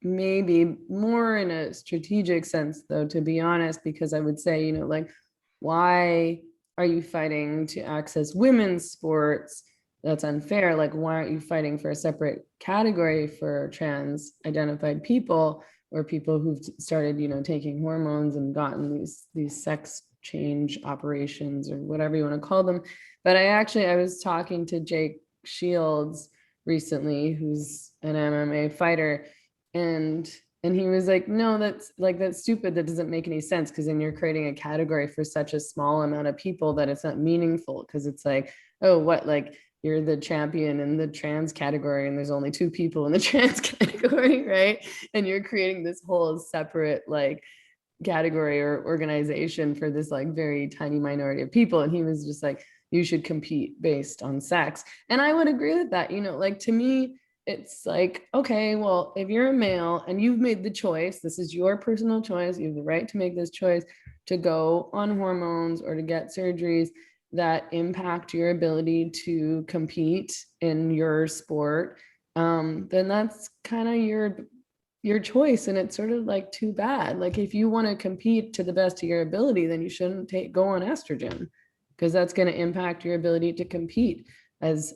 maybe more in a strategic sense, though, to be honest, because I would say, like, why are you fighting to access women's sports? That's unfair. Like, why aren't you fighting for a separate category for trans identified people, or people who've started, taking hormones and gotten these sex change operations, or whatever you want to call them? But I was talking to Jake Shields recently, who's an MMA fighter, and he was like, no, that's stupid, that doesn't make any sense, because then you're creating a category for such a small amount of people that it's not meaningful, because it's like, oh, what, like you're the champion in the trans category and there's only two people in the trans category, right? And you're creating this whole separate like category or organization for this like very tiny minority of people. And he was just like, you should compete based on sex. And I would agree with that. Like, to me, it's like, okay, well, if you're a male and you've made the choice, this is your personal choice, you have the right to make this choice to go on hormones or to get surgeries that impact your ability to compete in your sport, then that's kind of your choice. And it's sort of like too bad. Like if you want to compete to the best of your ability, then you shouldn't go on estrogen, because that's going to impact your ability to compete as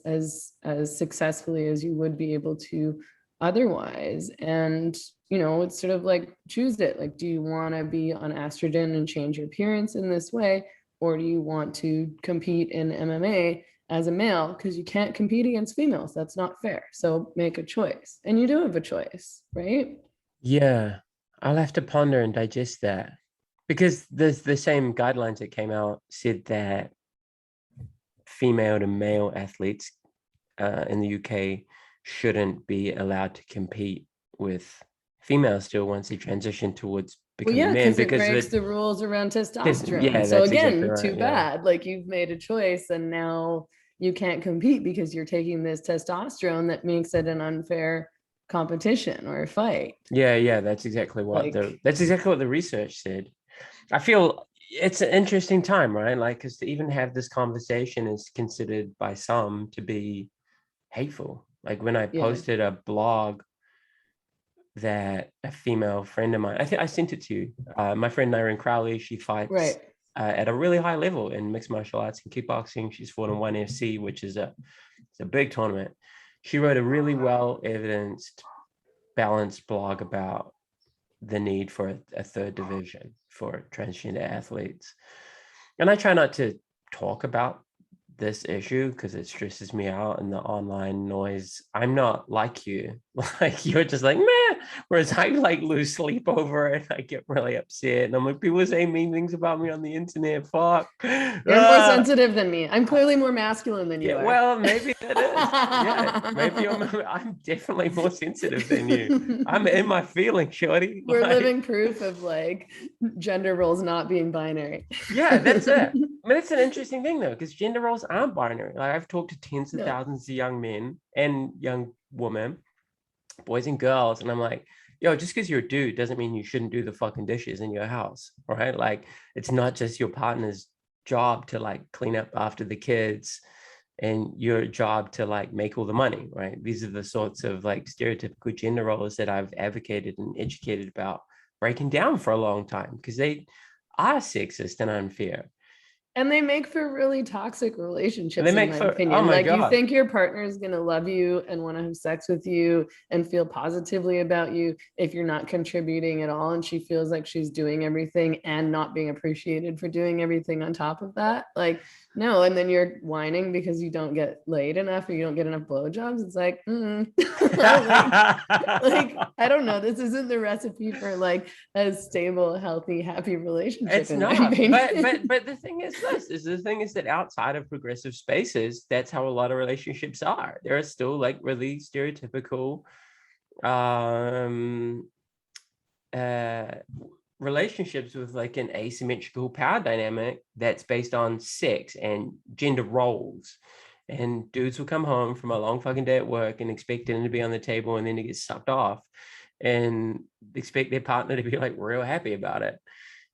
successfully as you would be able to otherwise. And it's sort of like, choose it. Like, do you want to be on estrogen and change your appearance in this way, or do you want to compete in MMA as a male? Because you can't compete against females, that's not fair. So make a choice, and you do have a choice, right? Yeah, I'll have to ponder and digest that, because the same guidelines that came out said that female to male athletes in the UK shouldn't be allowed to compete with females still once they transition towards Well, becoming yeah, men, because it because breaks the rules around testosterone. yeah, So that's exactly again, right. too Yeah. bad. Like, you've made a choice and now you can't compete because you're taking this testosterone that makes it an unfair competition or a fight. Yeah, that's exactly what Like, the research said. I feel it's an interesting time, right? Like, because to even have this conversation is considered by some to be hateful. Like when I yeah, posted a blog that a female friend of mine, I think I sent it to you. My friend Naren Crowley, she fights right. at a really high level in mixed martial arts and kickboxing. She's fought in 1FC, which is it's a big tournament. She wrote a really well evidenced, balanced blog about the need for a third division for transgender athletes. And I try not to talk about this issue because it stresses me out in the online noise. I'm not like you. Like you're just like, meh. Whereas I like lose sleep over it. I get really upset. And I'm like, people say mean things about me on the internet. Fuck. You're more Ah. sensitive than me. I'm clearly more masculine than Yeah, you are. well, maybe that is. Yeah, maybe I'm definitely more sensitive than you. I'm in my feelings, shorty. We're Like, living proof of like gender roles not being binary. yeah, that's it. I mean, it's an interesting thing though, because gender roles aren't binary. Like I've talked to tens of No. thousands of young men and young women, boys and girls, and I'm like, yo, just because you're a dude doesn't mean you shouldn't do the fucking dishes in your house, right? Like it's not just your partner's job to like clean up after the kids and your job to like make all the money, right? These are the sorts of like stereotypical gender roles that I've advocated and educated about breaking down for a long time because they are sexist and unfair. And they make for really toxic And they relationships, in make my for, oh opinion. my Like, you God. think your partner is going to love you and want to have sex with you and feel positively about you if you're not contributing at all. And she feels like she's doing everything and not being appreciated for doing everything on top of that. Like, no. And then you're whining because you don't get laid enough or you don't get enough blowjobs. It's like, like, I don't know. This isn't the recipe for like a stable, healthy, happy relationship, It's in my not, opinion. but the thing is this is the thing is that outside of progressive spaces, that's how a lot of relationships are. There are still like really stereotypical um uh relationships with like an asymmetrical power dynamic that's based on sex and gender roles. And dudes will come home from a long fucking day at work and expect dinner to be on the table and then it gets sucked off and expect their partner to be like real happy about it.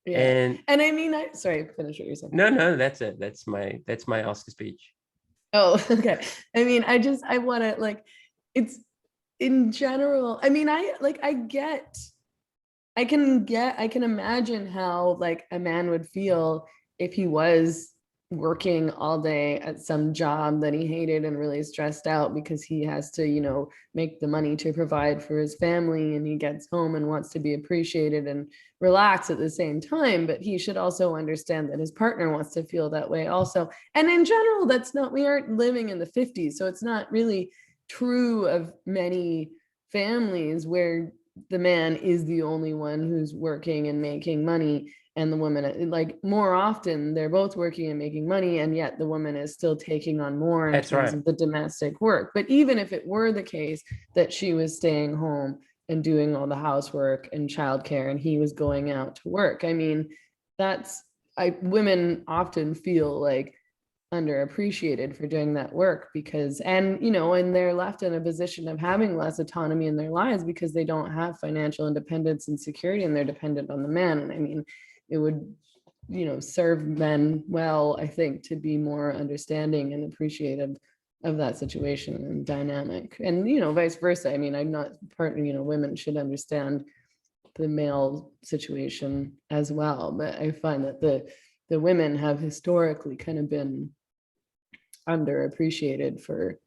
Yeah. And And I mean, sorry, finish what you're saying. no, that's it. That's my Oscar speech. Oh, okay. I mean, I want to like, it's in general. I mean, I can imagine how like a man would feel if he was working all day at some job that he hated and really stressed out because he has to, make the money to provide for his family, and he gets home and wants to be appreciated and relax at the same time. But he should also understand that his partner wants to feel that way also. And in general, we aren't living in the 50s. So it's not really true of many families where the man is the only one who's working and making money, and the woman, like, more often they're both working and making money, and yet the woman is still taking on more in That's terms right. of the domestic work. But even if it were the case that she was staying home and doing all the housework and childcare and he was going out to work, I mean, that's women often feel like underappreciated for doing that work, because, and, you know, and they're left in a position of having less autonomy in their lives because they don't have financial independence and security, and they're dependent on the man. And I mean, it would, you know, serve men well, I think, to be more understanding and appreciative of that situation and dynamic, and, you know, vice versa. I mean, I'm not part, you know, women should understand the male situation as well, but I find that the women have historically kind of been underappreciated for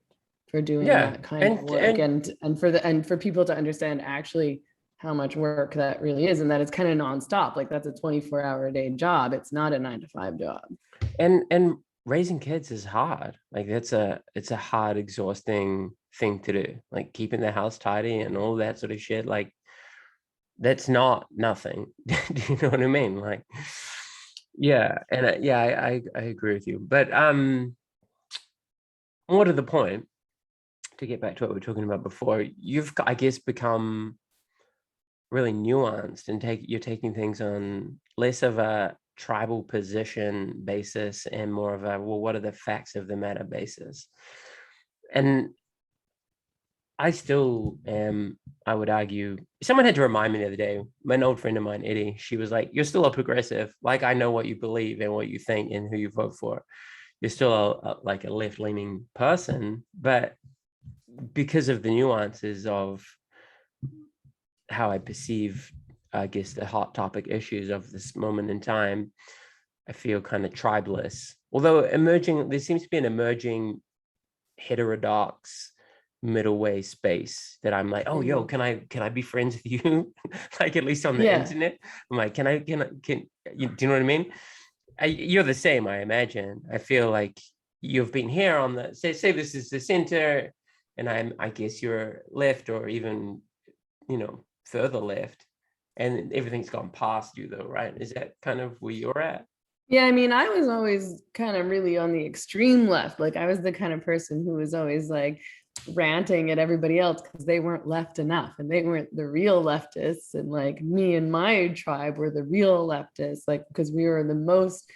doing Yeah, that kind of work, and for people to understand actually how much work that really is, and that it's kind of nonstop. Like, that's a 24-hour a day job. It's not a 9 to 5 job. and raising kids is hard. Like, it's a hard, exhausting thing to do. Like, keeping the house tidy and all that sort of shit. Like, that's not nothing. Do you know what I mean? Like, yeah, and yeah, I agree with you. But more to the point, to get back to what we were talking about before, you've, I guess, become really nuanced and you're taking things on less of a tribal position basis and more of a, well, what are the facts of the matter basis. And I still am, I would argue, someone had to remind me the other day, an old friend of mine, Eddie, she was like, you're still a progressive. Like, I know what you believe and what you think and who you vote for. You're still like a left-leaning person, but because of the nuances of how I perceive, I guess, the hot topic issues of this moment in time, I feel kind of tribeless. Although there seems to be an emerging heterodox middle way space that I'm like, oh, yo, can I be friends with you? Like, at least on the internet. I'm like, can you, do you know what I mean? You're the same, I imagine. I feel like you've been here on the, say this is the center, and I guess you're left, or even, you know, further left, and everything's gone past you though, right? Is that kind of where you're at? Yeah, I mean, I was always kind of really on the extreme left. Like, I was the kind of person who was always like ranting at everybody else because they weren't left enough and they weren't the real leftists. And like, me and my tribe were the real leftists, like, because we were the most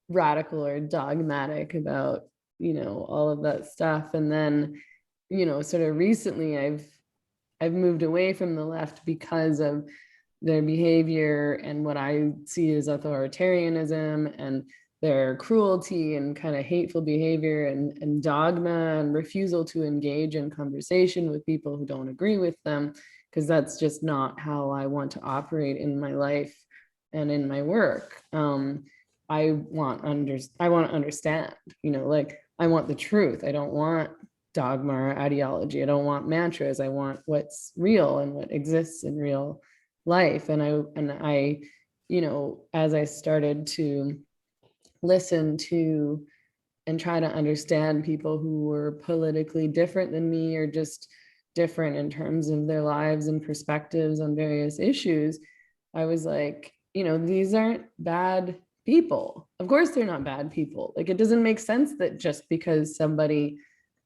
radical or dogmatic about, you know, all of that stuff. And then, you know, sort of recently I've moved away from the left because of their behavior and what I see as authoritarianism and their cruelty and kind of hateful behavior and dogma and refusal to engage in conversation with people who don't agree with them, because that's just not how I want to operate in my life and in my work. I want to understand, you know, like, I want the truth. I don't want dogma or ideology. I don't want mantras. I want what's real and what exists in real life. And I, you know, as I started to listen to and try to understand people who were politically different than me, or just different in terms of their lives and perspectives on various issues, I was like, you know, these aren't bad people. Of course they're not bad people. Like, it doesn't make sense that just because somebody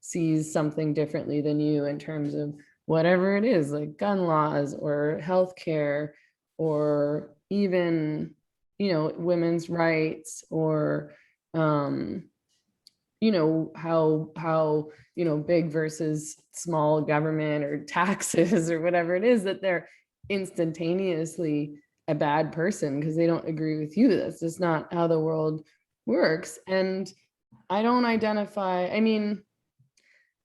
sees something differently than you in terms of whatever it is, like gun laws or healthcare, or even, you know, women's rights, or you know, how you know, big versus small government or taxes or whatever it is, that they're instantaneously a bad person because they don't agree with you. That's just not how the world works. And I don't identify, I mean,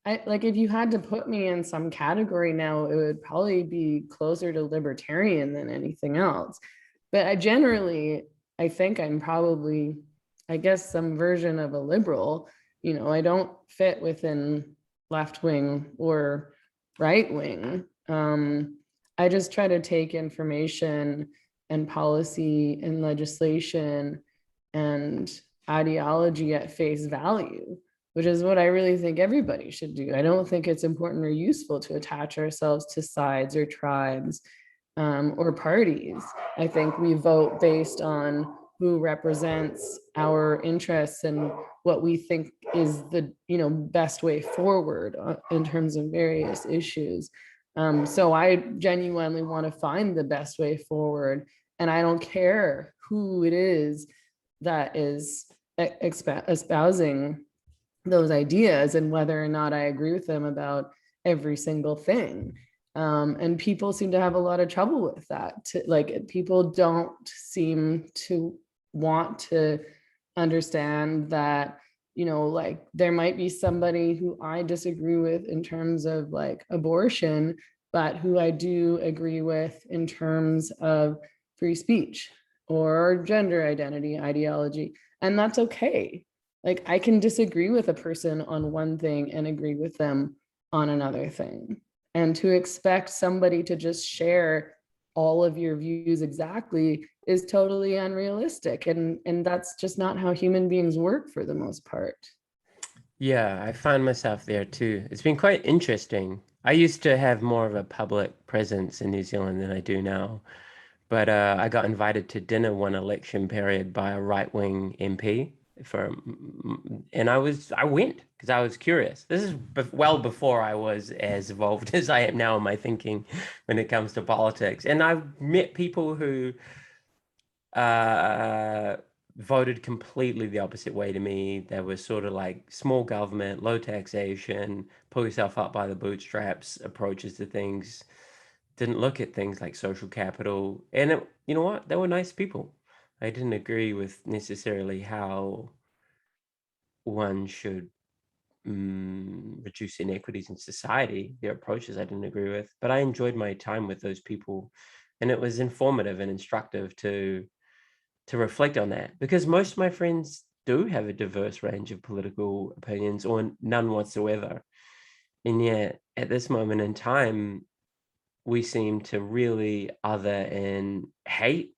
I, like, if you had to put me in some category now, it would probably be closer to libertarian than anything else. But I think I'm probably, I guess, some version of a liberal. You know, I don't fit within left wing or right wing. I just try to take information and policy and legislation and ideology at face value, which is what I really think everybody should do. I don't think it's important or useful to attach ourselves to sides or tribes or parties. I think we vote based on who represents our interests and what we think is the, you know, best way forward in terms of various issues. So I genuinely want to find the best way forward, and I don't care who it is that is espousing those ideas and whether or not I agree with them about every single thing. And people seem to have a lot of trouble with that. Like, people don't seem to want to understand that, like, there might be somebody who I disagree with in terms of like abortion, but who I do agree with in terms of free speech or gender identity ideology. And that's okay. Like, I can disagree with a person on one thing and agree with them on another thing. And to expect somebody to just share all of your views exactly is totally unrealistic. And that's just not how human beings work for the most part. Yeah, I find myself there too. It's been quite interesting. I used to have more of a public presence in New Zealand than I do now, but I got invited to dinner one election period by a right-wing MP and I went because I was curious. This is well before I was as evolved as I am now in my thinking when it comes to politics. And I've met people who uh, voted completely the opposite way to me. They were sort of like small government, low taxation, pull yourself up by the bootstraps approaches to things. Didn't look at things like social capital. And you know what? They were nice people. I didn't agree with necessarily how one should reduce inequities in society. Their approaches I didn't agree with, but I enjoyed my time with those people, and it was informative and instructive to reflect on that, because most of my friends do have a diverse range of political opinions or none whatsoever. And yet, at this moment in time, we seem to really other and hate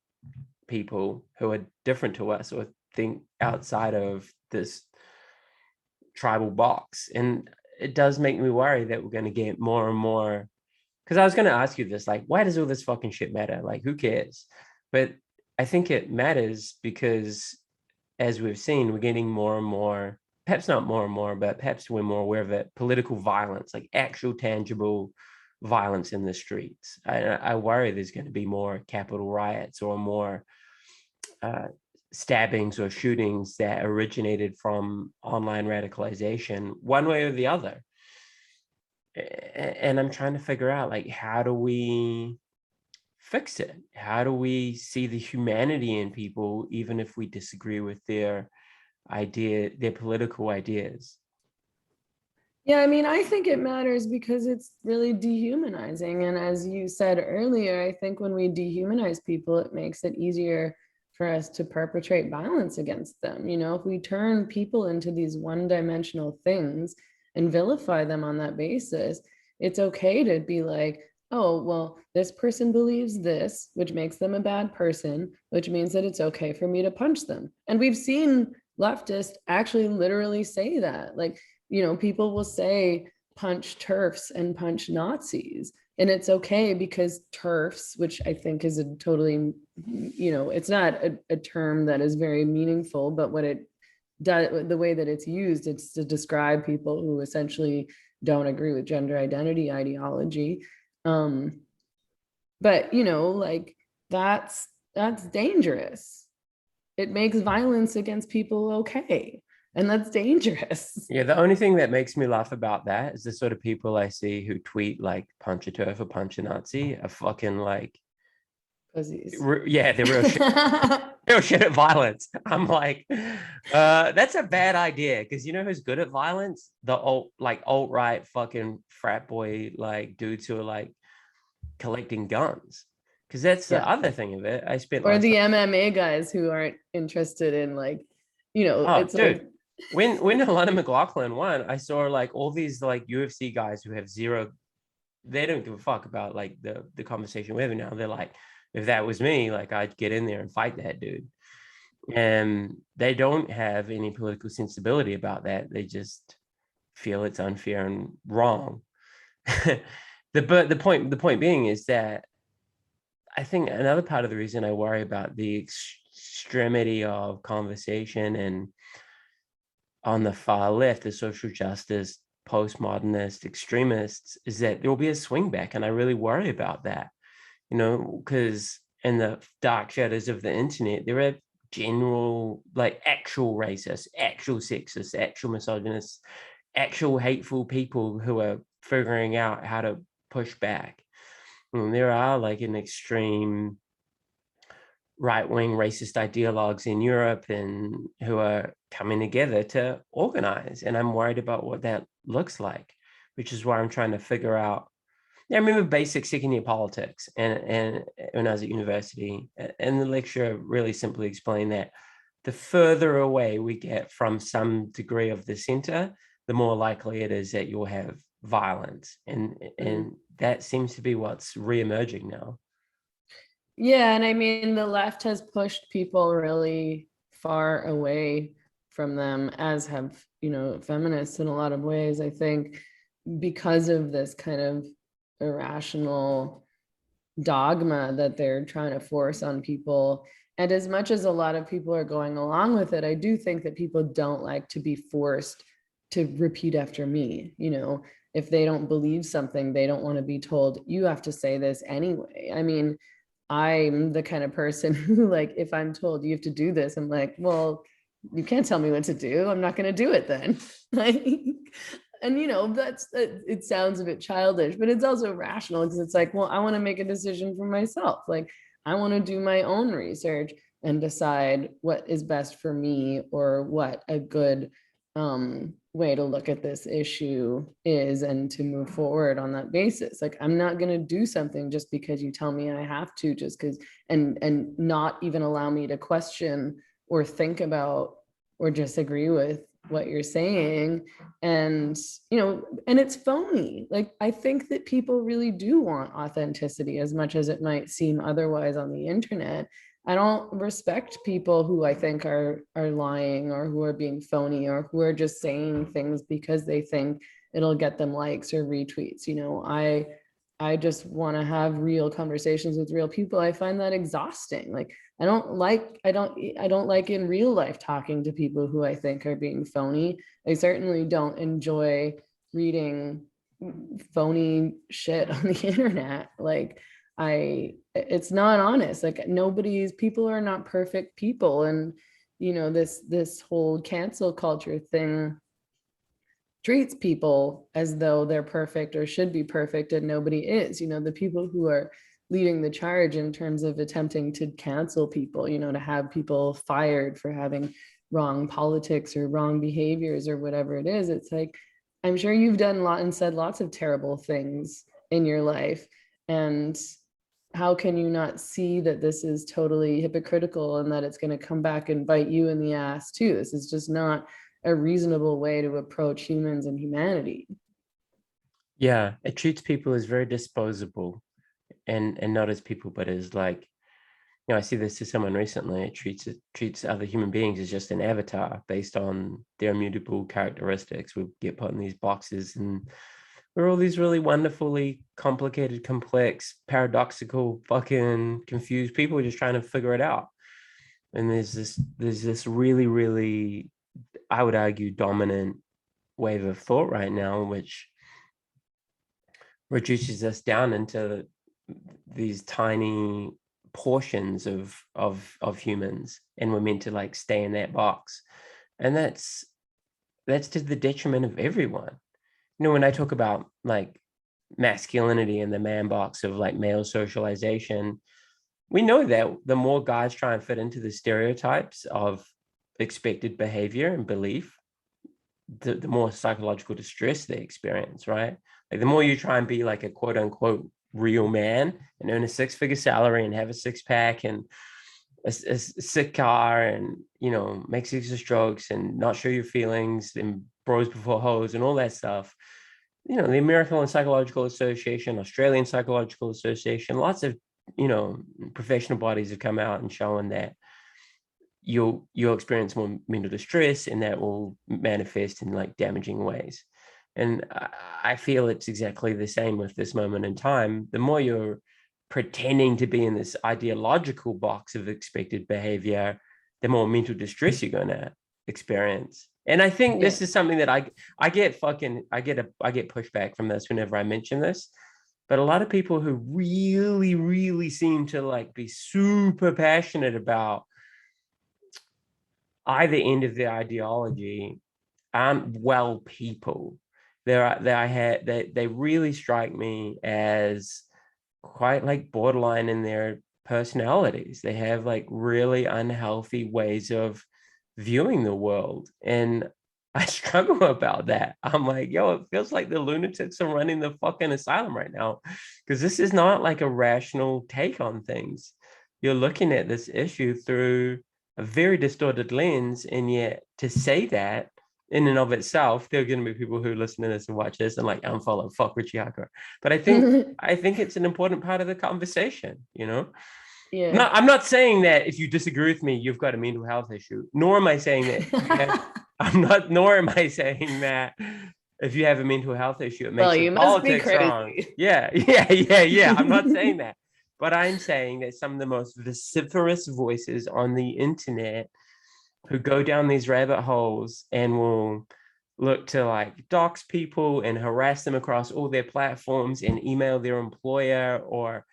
people who are different to us or think outside of this tribal box. And it does make me worry that we're going to get more and more. Because I was going to ask you this, like, why does all this fucking shit matter? Like, who cares? But I think it matters because, as we've seen, we're getting more and more, perhaps not more and more, but perhaps we're more aware of it, political violence, like actual tangible violence in the streets. I worry there's going to be more Capitol riots or more uh, stabbings or shootings that originated from online radicalization, one way or the other. And I'm trying to figure out, like, how do we fix it? How do we see the humanity in people, even if we disagree with their political ideas? Yeah, I mean, I think it matters because it's really dehumanizing. And as you said earlier, I think when we dehumanize people, it makes it easier for us to perpetrate violence against them. If we turn people into these one-dimensional things and vilify them on that basis, it's okay to be like, oh, well, this person believes this, which makes them a bad person, which means that it's okay for me to punch them. And we've seen leftists actually literally say that. Like, people will say punch TERFs and punch Nazis. And it's okay because TERFs, which I think is a totally, it's not a term that is very meaningful, but what it does, the way that it's used, it's to describe people who essentially don't agree with gender identity ideology. But like, that's dangerous. It makes violence against people okay, and that's dangerous. Yeah, the only thing that makes me laugh about that is the sort of people I see who tweet like punch a turf or punch a Nazi are fucking like, yeah, they're real shit. Real shit at violence. I'm like, that's a bad idea, because you know who's good at violence? The alt-right fucking frat boy like dudes who are like collecting guns. Because that's the Yeah. other thing of it. I spent Or last the time. MMA guys who aren't interested in, like, Oh, it's dude. like, When Alana McLaughlin won, I saw like all these like UFC guys who have zero, they don't give a fuck about like the conversation we're having now. They're like, if that was me, like I'd get in there and fight that dude. And they don't have any political sensibility about that. They just feel it's unfair and wrong. The point being is that I think another part of the reason I worry about the extremity of conversation and on the far left, the social justice, postmodernist extremists, is that there will be a swing back. And I really worry about that, because in the dark shadows of the internet, there are general, like actual racists, actual sexists, actual misogynists, actual hateful people who are figuring out how to push back. And there are like an extreme right-wing racist ideologues in Europe and who are coming together to organize. And I'm worried about what that looks like, which is why I'm trying to figure out. I remember basic second year politics and when I was at university, and the lecturer really simply explained that the further away we get from some degree of the center, the more likely it is that you'll have violence. And that seems to be what's reemerging now. Yeah, and I mean, the left has pushed people really far away from them, as have, feminists in a lot of ways, I think, because of this kind of irrational dogma that they're trying to force on people. And as much as a lot of people are going along with it, I do think that people don't like to be forced to repeat after me. If they don't believe something, they don't want to be told, you have to say this anyway. I mean, I'm the kind of person who, like, if I'm told you have to do this, I'm like, well, you can't tell me what to do. I'm not going to do it then. Like, and that's, it sounds a bit childish, but it's also rational, because it's like, well, I want to make a decision for myself. Like, I want to do my own research and decide what is best for me, or what a good way to look at this issue is, and to move forward on that basis. Like, I'm not going to do something just because you tell me I have to, just because, and not even allow me to question or think about or disagree with what you're saying. And and it's phony. Like, I think that people really do want authenticity, as much as it might seem otherwise on the internet. I don't respect people who I think are lying, or who are being phony, or who are just saying things because they think it'll get them likes or retweets. I just want to have real conversations with real people. I find that exhausting. Like, I don't like in real life talking to people who I think are being phony. I certainly don't enjoy reading phony shit on the internet. Like, it's not honest. Like, people are not perfect people. And this whole cancel culture thing treats people as though they're perfect or should be perfect, and nobody is. The people who are leading the charge in terms of attempting to cancel people, to have people fired for having wrong politics or wrong behaviors or whatever it is. It's like, I'm sure you've done a lot and said lots of terrible things in your life. And how can you not see that this is totally hypocritical, and that it's going to come back and bite you in the ass too? This is just not a reasonable way to approach humans and humanity. Yeah, it treats people as very disposable, and not as people, but as like, I see this to someone recently. It treats other human beings as just an avatar based on their immutable characteristics. We get put in these boxes, and we're all these really wonderfully complicated, complex, paradoxical, fucking confused people just trying to figure it out. And there's this really, really, I would argue, dominant wave of thought right now, which reduces us down into these tiny portions of humans, and we're meant to like stay in that box. And that's to the detriment of everyone. When I talk about like masculinity and the man box of like male socialization, we know that the more guys try and fit into the stereotypes of expected behavior and belief, the more psychological distress they experience, right? Like, the more you try and be like a quote unquote real man and earn a six-figure salary and have a six-pack and a sick car and make sexist jokes and not show your feelings and bros before hoes and all that stuff. The American Psychological Association, Australian Psychological Association, lots of professional bodies have come out and shown that you'll experience more mental distress, and that will manifest in like damaging ways. And I feel it's exactly the same with this moment in time. The more you're pretending to be in this ideological box of expected behavior, the more mental distress you're going to experience. And I think this is something that I get pushback from this whenever I mention this. But a lot of people who really, really seem to like be super passionate about either end of the ideology aren't well people. They really strike me as quite like borderline in their personalities. They have like really unhealthy ways of viewing the world. And I struggle about that. I'm like, yo, it feels like the lunatics are running the fucking asylum right now. Because this is not like a rational take on things. You're looking at this issue through a very distorted lens. And yet to say that in and of itself, there are going to be people who listen to this and watch this and like unfollow, fuck Richie Hacker. But I think it's an important part of the conversation, you know? Yeah. No, I'm not saying that if you disagree with me, you've got a mental health issue. Nor am I saying that nor am I saying that if you have a mental health issue, it Well, makes your you must be politics wrong. crazy. Yeah, yeah. I'm not saying that. But I'm saying that some of the most vociferous voices on the internet who go down these rabbit holes and will look to like dox people and harass them across all their platforms and email their employer, or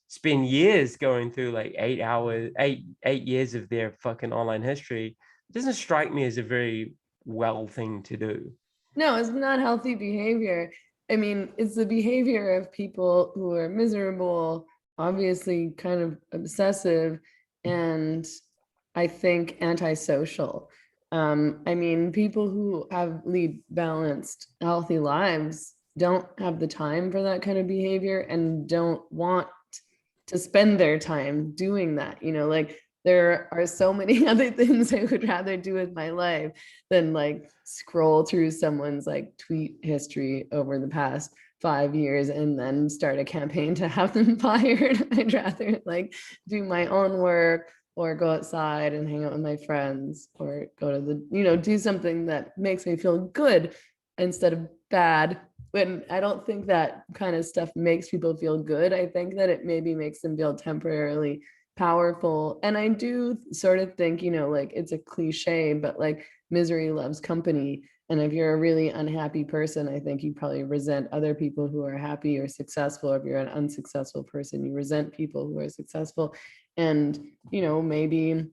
spend years going through like 8 years of their fucking online history. It doesn't strike me as a very well thing to do. No, it's not healthy behavior. I mean, it's the behavior of people who are miserable, obviously kind of obsessive, and I think antisocial. I mean, people who lead balanced, healthy lives don't have the time for that kind of behavior and don't want to spend their time doing that. You know, like there are so many other things I would rather do with my life than like scroll through someone's like tweet history over the past 5 years and then start a campaign to have them fired. I'd rather like do my own work or go outside and hang out with my friends or go to the, you know, do something that makes me feel good instead of bad. When I don't think that kind of stuff makes people feel good. I think that it maybe makes them feel temporarily powerful. And I do sort of think, you know, like it's a cliche, but like misery loves company. And if you're a really unhappy person, I think you probably resent other people who are happy or successful. If you're an unsuccessful person, you resent people who are successful. And, you know, maybe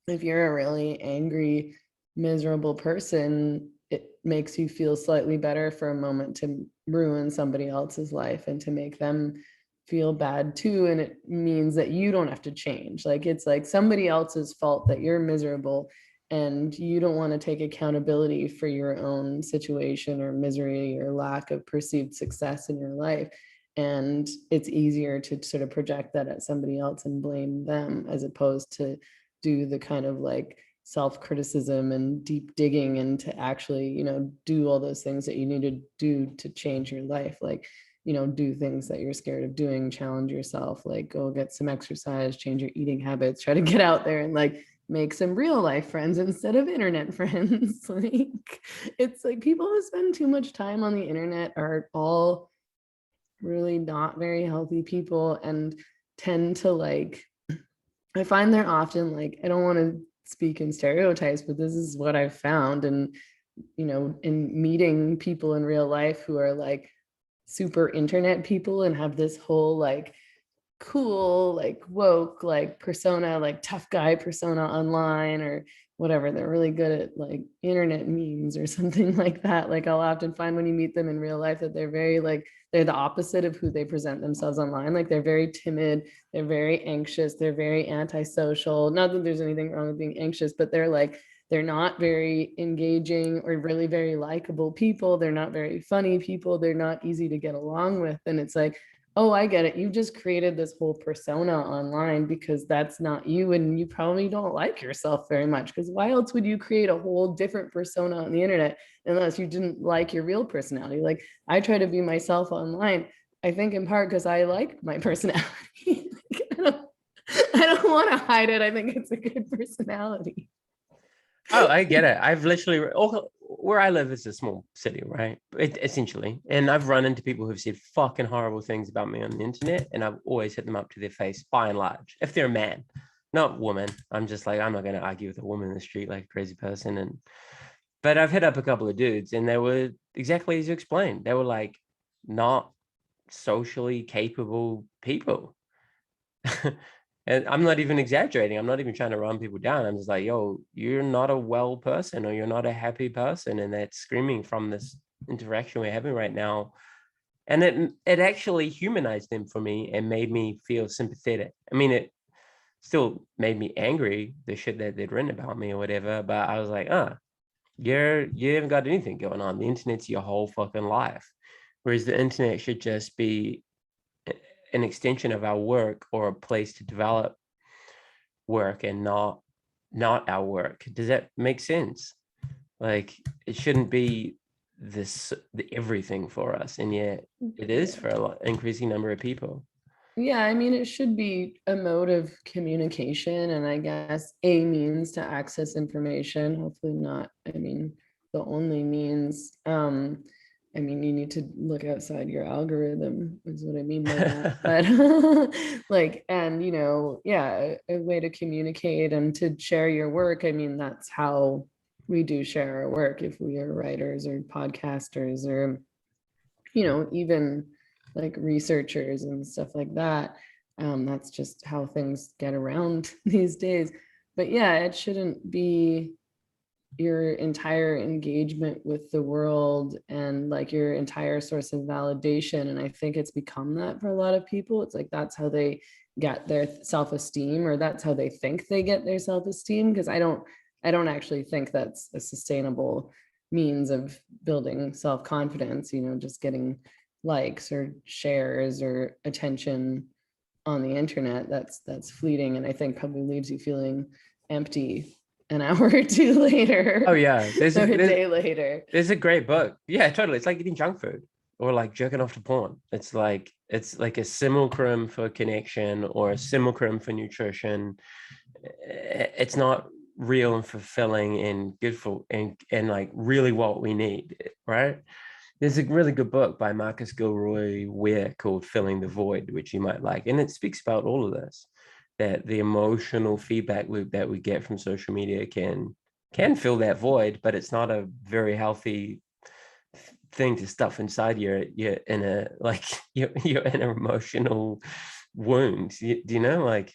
if you're a really angry, miserable person, it makes you feel slightly better for a moment to ruin somebody else's life and to make them feel bad too. And it means that you don't have to change. Like it's like somebody else's fault that you're miserable and you don't want to take accountability for your own situation or misery or lack of perceived success in your life. And it's easier to sort of project that at somebody else and blame them as opposed to do the kind of like self-criticism and deep digging and to actually, you know, do all those things that you need to do to change your life. Like, you know, do things that you're scared of doing, challenge yourself, like go get some exercise, change your eating habits, try to get out there and like make some real life friends instead of internet friends. Like it's like people who spend too much time on the internet are all really not very healthy people and tend to like, I find they're often like, I don't want to speak in stereotypes, but this is what I've found. And, you know, in meeting people in real life who are like super internet people and have this whole like cool, like woke, like persona, like tough guy persona online or whatever. They're really good at like internet memes or something like that. Like I'll often find when you meet them in real life that they're very like, they're the opposite of who they present themselves online. Like they're very timid, they're very anxious, they're very antisocial. Not that there's anything wrong with being anxious, but they're like, they're not very engaging or really very likable people. They're not very funny people. They're not easy to get along with. And it's like, oh, I get it. You've just created this whole persona online because that's not you. And you probably don't like yourself very much. Because why else would you create a whole different persona on the internet unless you didn't like your real personality? Like I try to be myself online, I think in part because I like my personality. I don't want to hide it. I think it's a good personality. Oh, I get it. I've literally, where I live is a small city, right? Essentially. And I've run into people who've said fucking horrible things about me on the internet, and I've always hit them up to their face by and large. If they're a man, not woman, I'm just like, I'm not going to argue with a woman in the street like a crazy person. But I've hit up a couple of dudes, and they were exactly as you explained. They were like not socially capable people. And I'm not even exaggerating. I'm not even trying to run people down. I'm just like, yo, you're not a well person, or you're not a happy person. And that's screaming from this interaction we're having right now. And it actually humanized them for me and made me feel sympathetic. I mean, it still made me angry, the shit that they'd written about me or whatever. But I was like, you haven't got anything going on. The internet's your whole fucking life. Whereas the internet should just be an extension of our work, or a place to develop work, and not our work. Does that make sense? Like, it shouldn't be the everything for us, and yet it is Yeah. for increasing number of people. Yeah, I mean, it should be a mode of communication, and I guess a means to access information. Hopefully not, I mean, the only means. I mean, you need to look outside your algorithm, is what I mean by that. But like, and yeah, a way to communicate and to share your work. I mean, that's how we do share our work. If we are writers or podcasters, or even like researchers and stuff like that. That's just how things get around these days. But yeah, it shouldn't be your entire engagement with the world and like your entire source of validation. And I think it's become that for a lot of people. It's like that's how they get their self-esteem, or that's how they think they get their self-esteem. Because I don't actually think that's a sustainable means of building self-confidence, just getting likes or shares or attention on the internet. That's fleeting, and I think probably leaves you feeling empty an hour or two later. Oh yeah, or a day later. there's a great book. Yeah, totally. It's like eating junk food, or like jerking off to porn. It's like a simulacrum for connection, or a simulacrum for nutrition. It's not real and fulfilling and good for and like really what we need, right? There's a really good book by Marcus Gilroy Ware called Filling the Void, which you might like. And it speaks about all of this, that the emotional feedback loop that we get from social media can fill that void, but it's not a very healthy thing to stuff inside your inner, like your inner emotional wounds. Do you know? Like,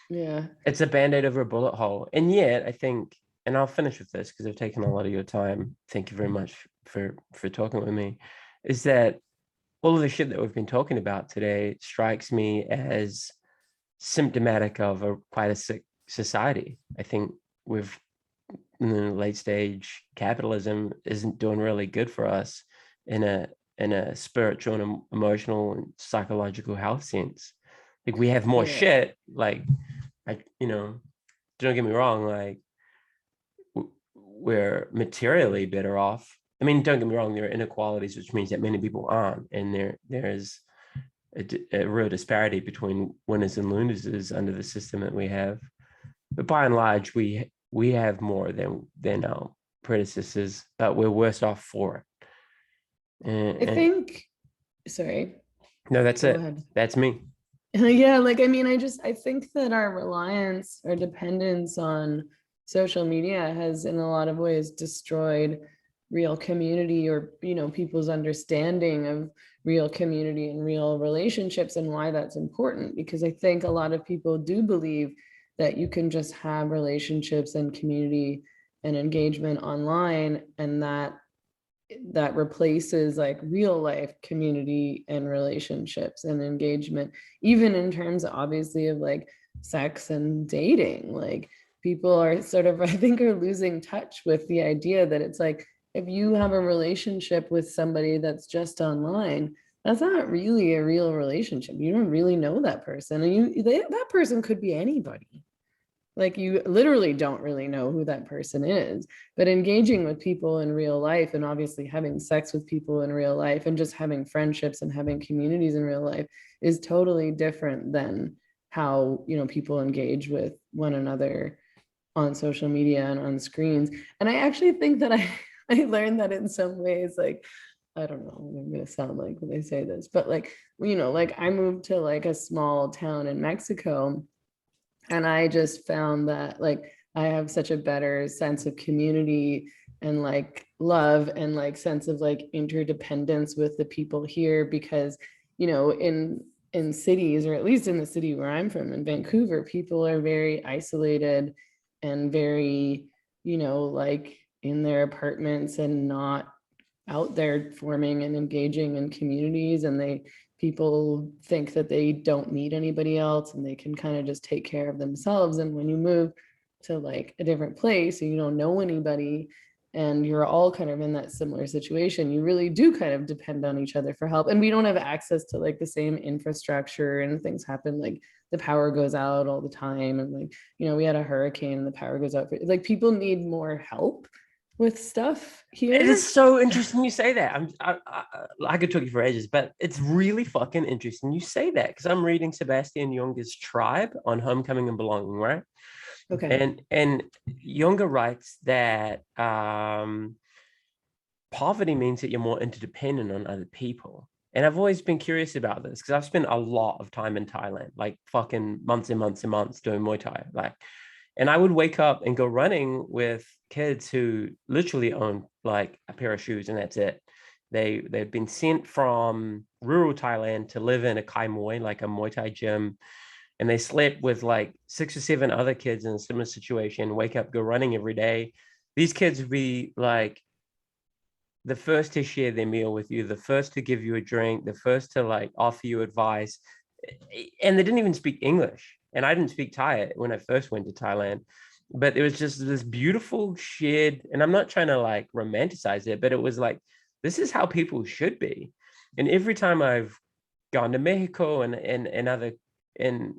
Yeah. it's a band-aid over a bullet hole. And yet I think, and I'll finish with this because I've taken a lot of your time, thank you very much for talking with me, is that all of the shit that we've been talking about today strikes me as symptomatic of quite a sick society. I think we've, in the late stage, capitalism isn't doing really good for us in a spiritual and emotional and psychological health sense. Like, we have more shit, like, don't get me wrong, like, we're materially better off. I mean, don't get me wrong, there are inequalities, which means that many people aren't, and there's a real disparity between winners and losers under the system that we have. But by and large, we have more than our predecessors, but we're worse off for it. I think, sorry. No, that's Go it. ahead. That's me. Yeah, like, I mean, I think that our reliance or dependence on social media has in a lot of ways destroyed real community, or people's understanding of real community and real relationships, and why that's important. Because I think a lot of people do believe that you can just have relationships and community and engagement online, and that replaces like real life community and relationships and engagement, even in terms obviously of like sex and dating. Like, people are sort of, I think, are losing touch with the idea that it's like, if you have a relationship with somebody that's just online, that's not really a real relationship. You don't really know that person, and that person could be anybody. Like, you literally don't really know who that person is. But engaging with people in real life, and obviously having sex with people in real life, and just having friendships and having communities in real life, is totally different than how people engage with one another on social media and on screens. And I actually think that I learned that in some ways, like, I don't know, I'm gonna sound like when I say this, but like, like, I moved to like a small town in Mexico, and I just found that like I have such a better sense of community and like love and like sense of like interdependence with the people here. Because in in cities, or at least in the city where I'm from, in Vancouver, people are very isolated and very, like in their apartments and not out there forming and engaging in communities. And people think that they don't need anybody else and they can kind of just take care of themselves. And when you move to like a different place and you don't know anybody, and you're all kind of in that similar situation, you really do kind of depend on each other for help. And we don't have access to like the same infrastructure, and things happen, like the power goes out all the time, and like, we had a hurricane and the power goes out. Like people need more help with stuff It here. is so interesting you say that. I could talk you for ages, but it's really fucking interesting you say that, because I'm reading Sebastian Junger's Tribe on Homecoming and Belonging, right? Okay. And Junger writes that poverty means that you're more interdependent on other people. And I've always been curious about this because I've spent a lot of time in Thailand, like fucking months and months and months doing Muay Thai. Like, and I would wake up and go running with kids who literally own like a pair of shoes and that's it. They've been sent from rural Thailand to live in a Kai Muay, like a Muay Thai gym, and they slept with like 6 or 7 other kids in a similar situation, wake up, go running every day. These kids would be like the first to share their meal with you, the first to give you a drink, the first to like offer you advice. And they didn't even speak English. And I didn't speak Thai when I first went to Thailand. But it was just this beautiful shared, and I'm not trying to like romanticize it, but it was like, this is how people should be. And every time I've gone to Mexico and other, and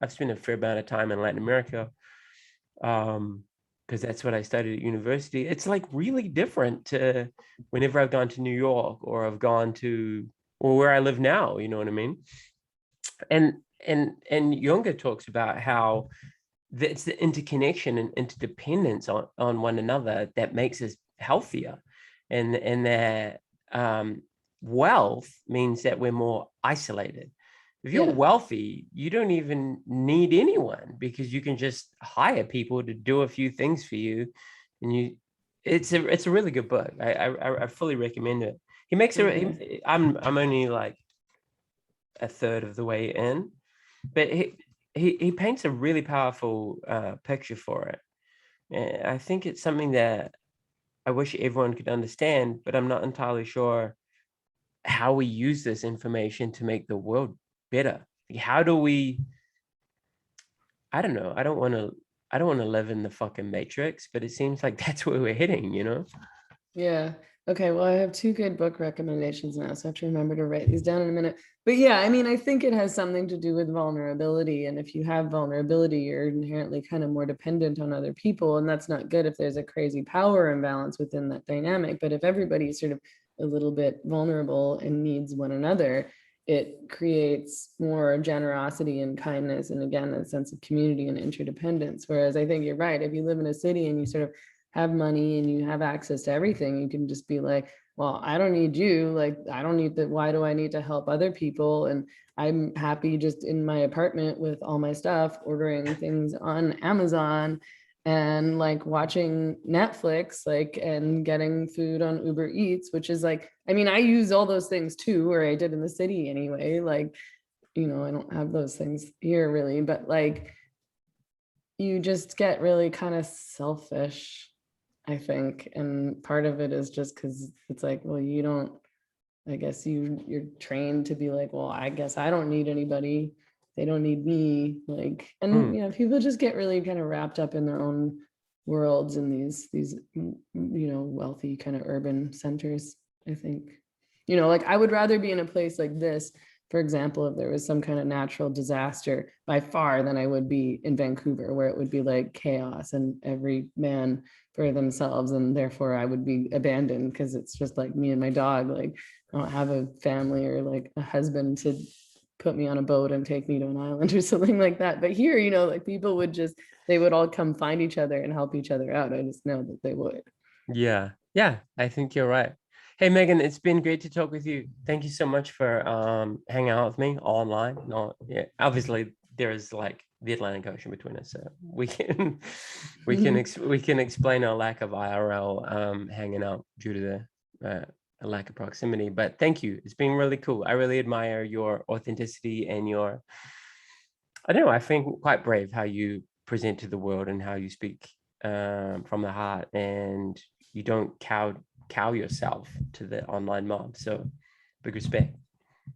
I've spent a fair amount of time in Latin America, because that's what I studied at university. It's like really different to whenever I've gone to New York or I've gone to, or where I live now, you know what I mean? And Junger talks about how it's the interconnection and interdependence on one another that makes us healthier, and that wealth means that we're more isolated. If you're Yeah. wealthy, you don't even need anyone because you can just hire people to do a few things for you, and it's a really good book. I fully recommend it. He makes Okay. it. I'm only like a third of the way in, but he paints a really powerful picture for it. And I think it's something that I wish everyone could understand, but I'm not entirely sure how we use this information to make the world better. How do we? I don't know. I don't want to live in the fucking matrix, but it seems like that's where we're heading, you know? Yeah. Okay. Well, I have two good book recommendations now, so I have to remember to write these down in a minute. But yeah, I mean, I think it has something to do with vulnerability. And if you have vulnerability, you're inherently kind of more dependent on other people. And that's not good if there's a crazy power imbalance within that dynamic. But if everybody's sort of a little bit vulnerable and needs one another, it creates more generosity and kindness. And again, a sense of community and interdependence. Whereas I think you're right. If you live in a city and you sort of have money and you have access to everything, you can just be like, well, I don't need you. Like, I don't need that. Why do I need to help other people? And I'm happy just in my apartment with all my stuff, ordering things on Amazon and like watching Netflix, like, and getting food on Uber Eats, which is like, I mean, I use all those things too, or I did in the city anyway. Like, I don't have those things here really, but like, you just get really kind of selfish, I think. And part of it is just because it's like, well, you don't, I guess you're trained to be like, well, I guess I don't need anybody. They don't need me. Like, and people just get really kind of wrapped up in their own worlds in these wealthy kind of urban centers, I think. Like I would rather be in a place like this, for example, if there was some kind of natural disaster by far than I would be in Vancouver, where it would be like chaos and every man for themselves. And therefore I would be abandoned because it's just like me and my dog. Like I don't have a family or like a husband to put me on a boat and take me to an island or something like that. But here, like people would they would all come find each other and help each other out. I just know that they would. Yeah. Yeah, I think you're right. Hey, Megan, it's been great to talk with you. Thank you so much for hanging out with me online. No, yeah, obviously there is like the Atlantic Ocean between us, so we can we can explain our lack of IRL hanging out due to the a lack of proximity. But thank you. It's been really cool. I really admire your authenticity and your, I don't know, I think quite brave how you present to the world and how you speak from the heart, and you don't cow yourself to the online mob. So big respect.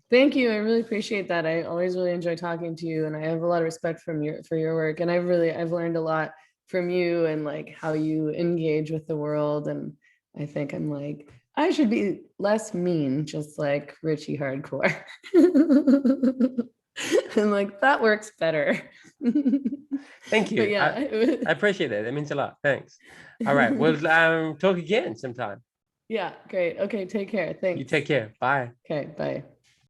Thank you. I really appreciate that. I always really enjoy talking to you, and I have a lot of respect for your work. And I've learned a lot from you and like how you engage with the world. And I think I'm like, I should be less mean, just like Richie Hardcore. And like that works better. Thank But you. yeah. I appreciate that. That means a lot. Thanks. All right. We'll talk again sometime. Yeah, great. Okay, take care. You Thanks. take care. Bye. Okay, bye.